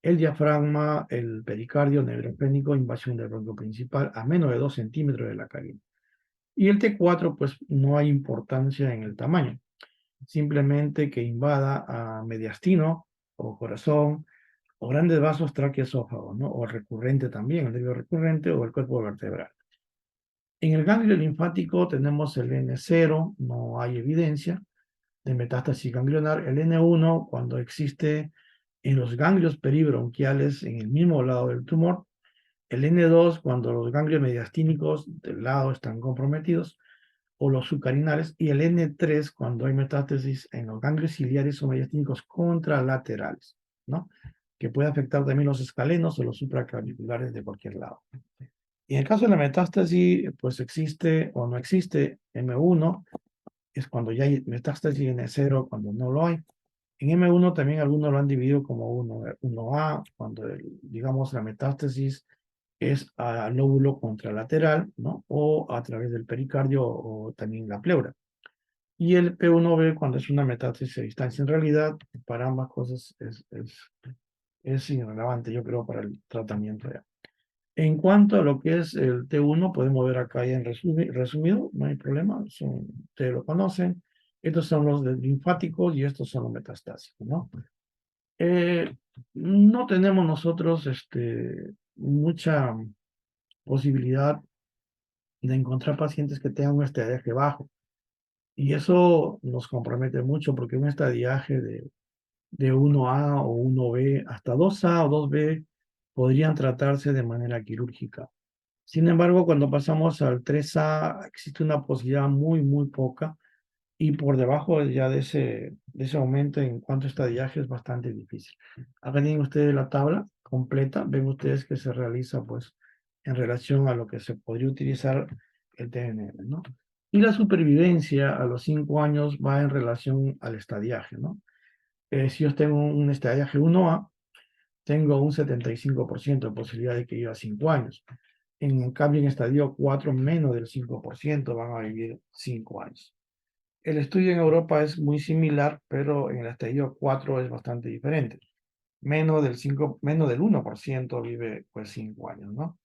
el diafragma, el pericardio neurogénico, invasión del bronquio principal a menos de 2 centímetros de la carina. Y el T4, pues no hay importancia en el tamaño, simplemente que invada a mediastino o corazón o grandes vasos tráqueo-esófago, ¿no? O recurrente también, el nervio recurrente o el cuerpo vertebral. En el ganglio linfático tenemos el N0, no hay evidencia de metástasis ganglionar. El N1, cuando existe en los ganglios peribronquiales en el mismo lado del tumor. El N2, cuando los ganglios mediastínicos del lado están comprometidos, o los sucarinales. Y el N3, cuando hay metástasis en los ganglios ciliares o mediastínicos contralaterales, ¿no? Que puede afectar también los escalenos o los supraclaviculares de cualquier lado. Y en el caso de la metástasis, pues existe o no existe M1, es cuando ya hay metástasis, N0 cuando no lo hay. En M1 también algunos lo han dividido como 1A, cuando digamos la metástasis es al lóbulo contralateral, ¿no? O a través del pericardio o también la pleura. Y el P1B cuando es una metástasis a distancia. En realidad, para ambas cosas es irrelevante, yo creo, para el tratamiento ya. En cuanto a lo que es el T1, podemos ver acá ya en resumido, no hay problema, ustedes lo conocen. Estos son los linfáticos y estos son los metastásicos, ¿no? No tenemos nosotros mucha posibilidad de encontrar pacientes que tengan un estadiaje bajo. Y eso nos compromete mucho porque un estadiaje de 1A o 1B hasta 2A o 2B podrían tratarse de manera quirúrgica. Sin embargo, cuando pasamos al 3A, existe una posibilidad muy, muy poca y por debajo ya de ese aumento en cuanto a estadiaje es bastante difícil. Acá tienen ustedes la tabla completa, ven ustedes que se realiza pues en relación a lo que se podría utilizar el TNM, ¿no? Y la supervivencia a los 5 años va en relación al estadiaje, ¿no? Si yo tengo un estadiaje 1A, tengo un 75% de posibilidad de que viva 5 años. En cambio, en estadio 4, menos del 5% van a vivir 5 años. El estudio en Europa es muy similar, pero en el estadio 4 es bastante diferente. Menos del 1% vive pues 5 años, ¿no?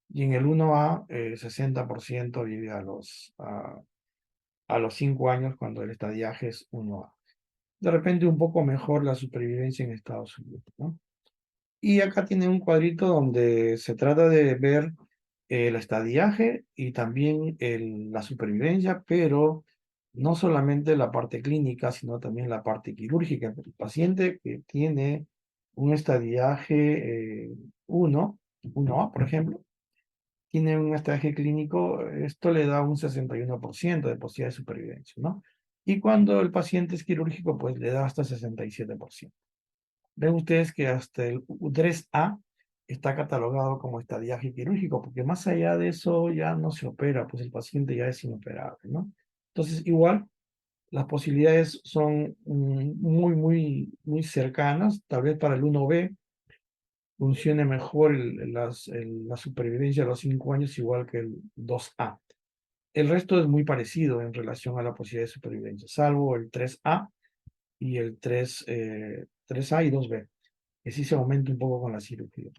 Y en el 1A, 60% vive a los 5 años cuando el estadiaje es 1A. De repente un poco mejor la supervivencia en Estados Unidos, ¿no? Y acá tiene un cuadrito donde se trata de ver el estadiaje y también la supervivencia, pero no solamente la parte clínica, sino también la parte quirúrgica. El paciente que tiene un estadiaje 1A, por ejemplo, tiene un estadiaje clínico, esto le da un 61% de posibilidad de supervivencia, ¿no? Y cuando el paciente es quirúrgico, pues le da hasta 67%. Ven ustedes que hasta el U3A está catalogado como estadiaje quirúrgico, porque más allá de eso ya no se opera, pues el paciente ya es inoperable, ¿no? Entonces, igual, las posibilidades son muy, muy, muy cercanas. Tal vez para el 1B funcione mejor la supervivencia a los 5 años, igual que el 2A. El resto es muy parecido en relación a la posibilidad de supervivencia, salvo el 3A y el 3A y 2B, que sí se aumenta un poco con la cirugía.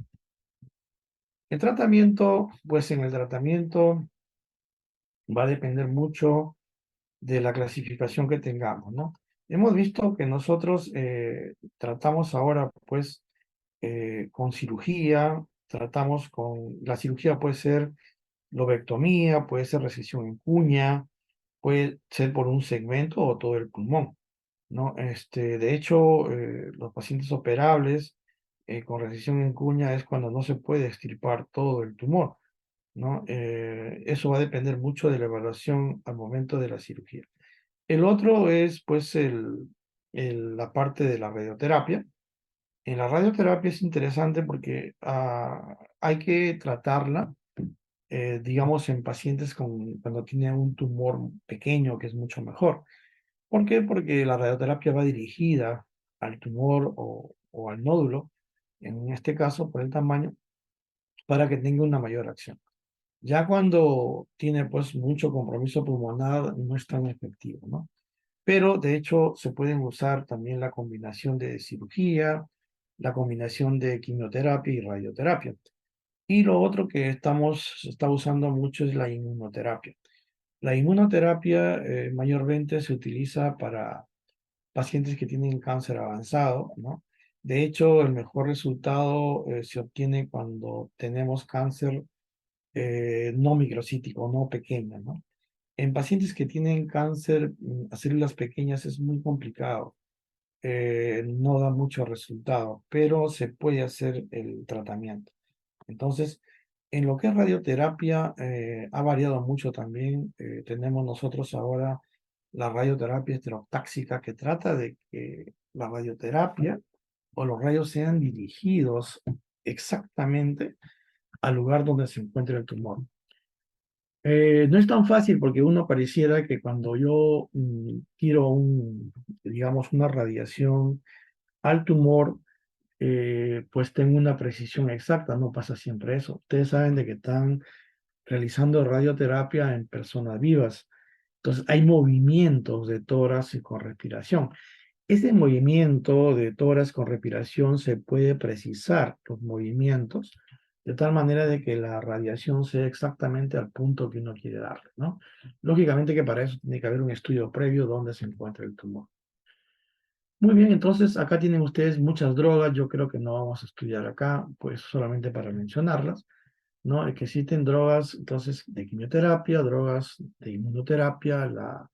El tratamiento, pues en el tratamiento va a depender mucho de la clasificación que tengamos, ¿no? Hemos visto que nosotros tratamos ahora, pues, con cirugía, la cirugía puede ser lobectomía, puede ser resección en cuña, puede ser por un segmento o todo el pulmón, ¿no? De hecho, los pacientes operables con resección en cuña es cuando no se puede extirpar todo el tumor, ¿no? Eso va a depender mucho de la evaluación al momento de la cirugía. El otro es, pues, la parte de la radioterapia. En la radioterapia es interesante porque hay que tratarla, digamos, en pacientes cuando tienen un tumor pequeño, que es mucho mejor. ¿Por qué? Porque la radioterapia va dirigida al tumor o al nódulo, en este caso por el tamaño, para que tenga una mayor acción. Ya cuando tiene pues mucho compromiso pulmonar no es tan efectivo, ¿no? Pero de hecho se pueden usar también la combinación de cirugía, la combinación de quimioterapia y radioterapia. Y lo otro que se está usando mucho es la inmunoterapia. La inmunoterapia mayormente se utiliza para pacientes que tienen cáncer avanzado, ¿no? De hecho, el mejor resultado se obtiene cuando tenemos cáncer no microcítico, no pequeño, ¿no? En pacientes que tienen cáncer a células pequeñas es muy complicado, no da mucho resultado, pero se puede hacer el tratamiento. Entonces, en lo que es radioterapia, ha variado mucho también. Tenemos nosotros ahora la radioterapia estereotáxica que trata de que la radioterapia o los rayos sean dirigidos exactamente al lugar donde se encuentra el tumor. No es tan fácil porque uno pareciera que cuando yo tiro digamos, una radiación al tumor, pues tengo una precisión exacta, no pasa siempre eso. Ustedes saben de que están realizando radioterapia en personas vivas, entonces hay movimientos de tórax y con respiración. Ese movimiento de tórax con respiración se puede precisar los movimientos de tal manera de que la radiación sea exactamente al punto que uno quiere darle, ¿no? Lógicamente que para eso tiene que haber un estudio previo donde se encuentra el tumor. Muy bien, entonces acá tienen ustedes muchas drogas, yo creo que no vamos a estudiar acá, pues solamente para mencionarlas, ¿no? Que existen drogas, entonces, de quimioterapia, drogas de inmunoterapia, la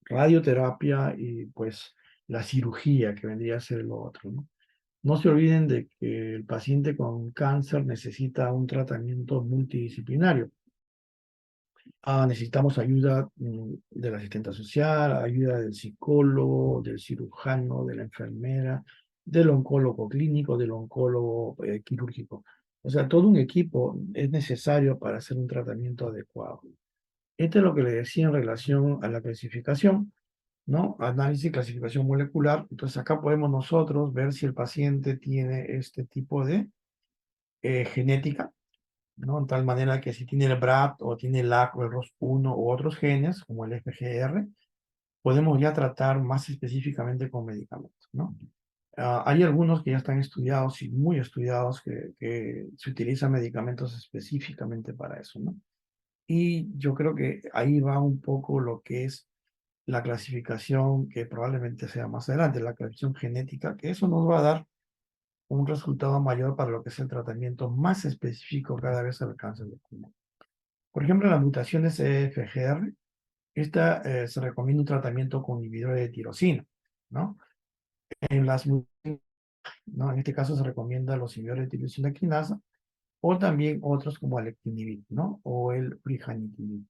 radioterapia y pues la cirugía, que vendría a ser lo otro, ¿no? No se olviden de que el paciente con cáncer necesita un tratamiento multidisciplinario. Necesitamos ayuda del asistente social, ayuda del psicólogo, del cirujano, de la enfermera, del oncólogo clínico, del oncólogo quirúrgico. O sea, todo un equipo es necesario para hacer un tratamiento adecuado. Esto es lo que le decía en relación a la clasificación, ¿no? Análisis y clasificación molecular. Entonces acá podemos nosotros ver si el paciente tiene este tipo de genética, ¿no? En tal manera que si tiene el BRAF o tiene el LAC o el ROS1 u otros genes, como el FGR, podemos ya tratar más específicamente con medicamentos, ¿no? Hay algunos que ya están estudiados y muy estudiados que se utilizan medicamentos específicamente para eso, ¿no? Y yo creo que ahí va un poco lo que es la clasificación que probablemente sea más adelante, la clasificación genética, que eso nos va a dar un resultado mayor para lo que es el tratamiento más específico cada vez al cáncer de pulmón. Por ejemplo, las mutaciones EFGR, esta se recomienda un tratamiento con inhibidores de tirosina, ¿no? En las mutaciones, ¿no? En este caso se recomienda los inhibidores de tirosina quinasa o también otros como alectinib, ¿no? O el briganitinib.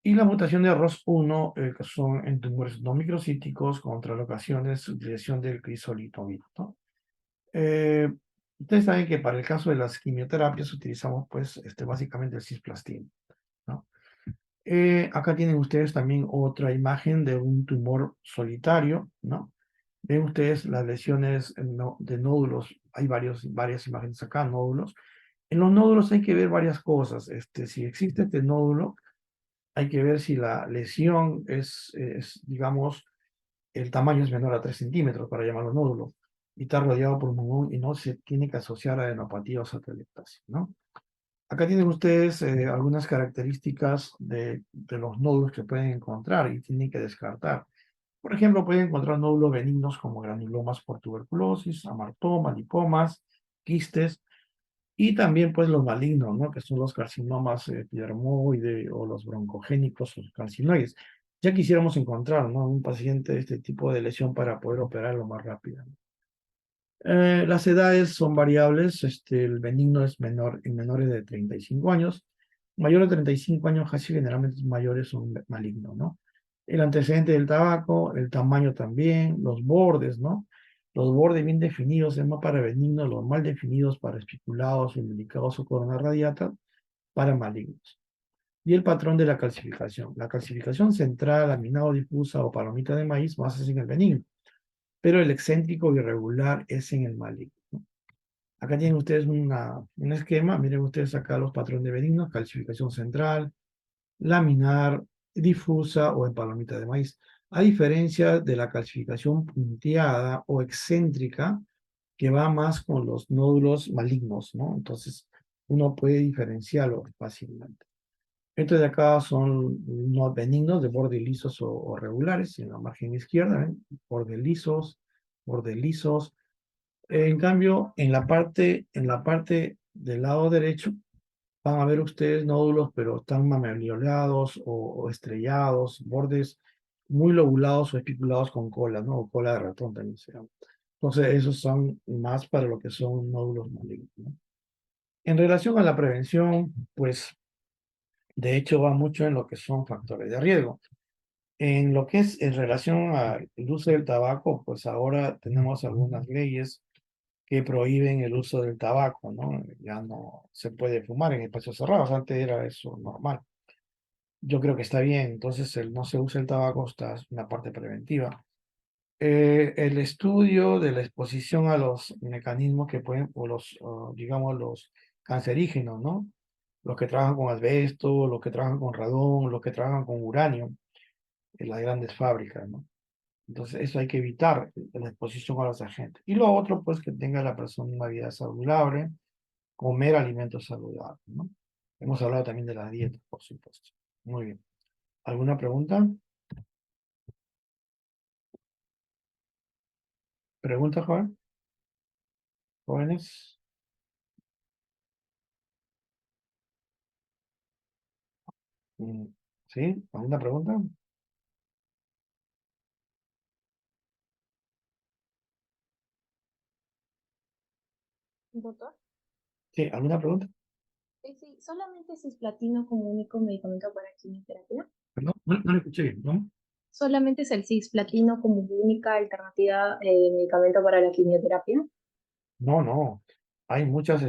Y la mutación de ROS1, que son en tumores no microcíticos con translocaciones, utilización del crisolitomib, ¿no? Eh, Ustedes saben que para el caso de las quimioterapias utilizamos pues básicamente el cisplastina, ¿no? Acá tienen ustedes también otra imagen de un tumor solitario, ¿no? Ven ustedes las lesiones de nódulos, hay varias imágenes acá, nódulos. En los nódulos hay que ver varias cosas. Si existe este nódulo, hay que ver si la lesión digamos, el tamaño es menor a 3 centímetros, para llamarlo nódulo, y está rodeado por un muñón y no se tiene que asociar a adenopatía o satelectasia, ¿no? Acá tienen ustedes algunas características de los nódulos que pueden encontrar y tienen que descartar. Por ejemplo, pueden encontrar nódulos benignos como granulomas por tuberculosis, amartoma, lipomas, quistes, y también pues los malignos, ¿no? Que son los carcinomas epidermoide o los broncogénicos o los carcinoides. Ya quisiéramos encontrar, ¿no? Un paciente de este tipo de lesión para poder operarlo más rápido. Las edades son variables, el benigno es menor en menores de 35 años, mayor de 35 años casi generalmente mayores son malignos, ¿no? El antecedente del tabaco, el tamaño también, los bordes, ¿no? Los bordes bien definidos es más para benignos, los mal definidos para espiculados, indelicados o corona radiata para malignos. Y el patrón de la calcificación. La calcificación central, laminado difusa o palomita de maíz más es en el benigno, pero el excéntrico irregular es en el maligno. Acá tienen ustedes un esquema, miren ustedes acá los patrones de benignos, calcificación central, laminar, difusa o en palomita de maíz. A diferencia de la calcificación punteada o excéntrica, que va más con los nódulos malignos, ¿no? Entonces, uno puede diferenciarlo fácilmente. Estos de acá son no benignos de bordes lisos o regulares, en la margen izquierda, ¿ven? Bordes lisos, En cambio, en la parte del lado derecho, van a ver ustedes nódulos, pero están mamulleados o estrellados, bordes muy lobulados o espiculados con cola, ¿no? O cola de ratón también se llama. Entonces, esos son más para lo que son nódulos malignos, ¿no? En relación a la prevención, pues de hecho va mucho en lo que son factores de riesgo. En lo que es en relación al uso del tabaco, pues ahora tenemos algunas leyes que prohíben el uso del tabaco, ¿no? Ya no se puede fumar en espacios cerrados, antes era eso normal. Yo creo que está bien, entonces el no se usa el tabaco está es una parte preventiva. El estudio de la exposición a los mecanismos que pueden, o los, digamos, los cancerígenos, ¿no? Los que trabajan con asbesto, los que trabajan con radón, los que trabajan con uranio en las grandes fábricas, ¿no? Entonces, eso hay que evitar la exposición a los agentes. Y lo otro, pues, que tenga la persona una vida saludable, comer alimentos saludables, ¿no? Hemos hablado también de la dieta, por supuesto. Muy bien. ¿Alguna pregunta? ¿Pregunta, joven? ¿Jóvenes? Mm, ¿Sí? ¿Alguna pregunta? Doctor, Sí, ¿alguna pregunta? sí, ¿solamente cisplatino como único medicamento para quimioterapia? Perdón, no lo escuché bien, ¿no? ¿Solamente es el cisplatino como única alternativa de medicamento para la quimioterapia? No, no. Hay muchas,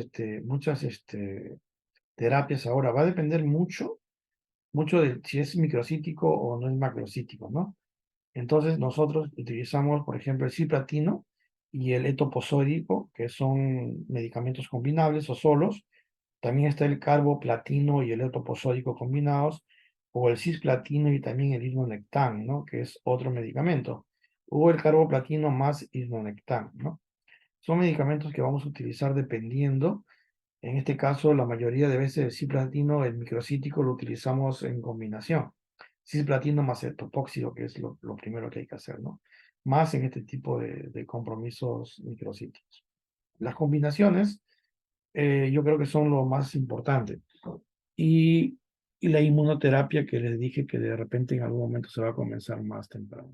terapias ahora. Va a depender mucho de si es microcítico o no es macrocítico, ¿no? Entonces nosotros utilizamos, por ejemplo, el cisplatino y el etoposódico, que son medicamentos combinables o solos. También está el carboplatino y el etoposódico combinados, o el cisplatino y también el isnonectan, ¿no? Que es otro medicamento. O el carboplatino más isnonectan, ¿no? Son medicamentos que vamos a utilizar dependiendo. En este caso, la mayoría de veces el cisplatino, el microcítico, lo utilizamos en combinación. Cisplatino más etotóxido, que es lo primero que hay que hacer, ¿no? Más en este tipo de compromisos microcíticos. Las combinaciones, yo creo que son lo más importante. Y, y la inmunoterapia que les dije que de repente en algún momento se va a comenzar más temprano.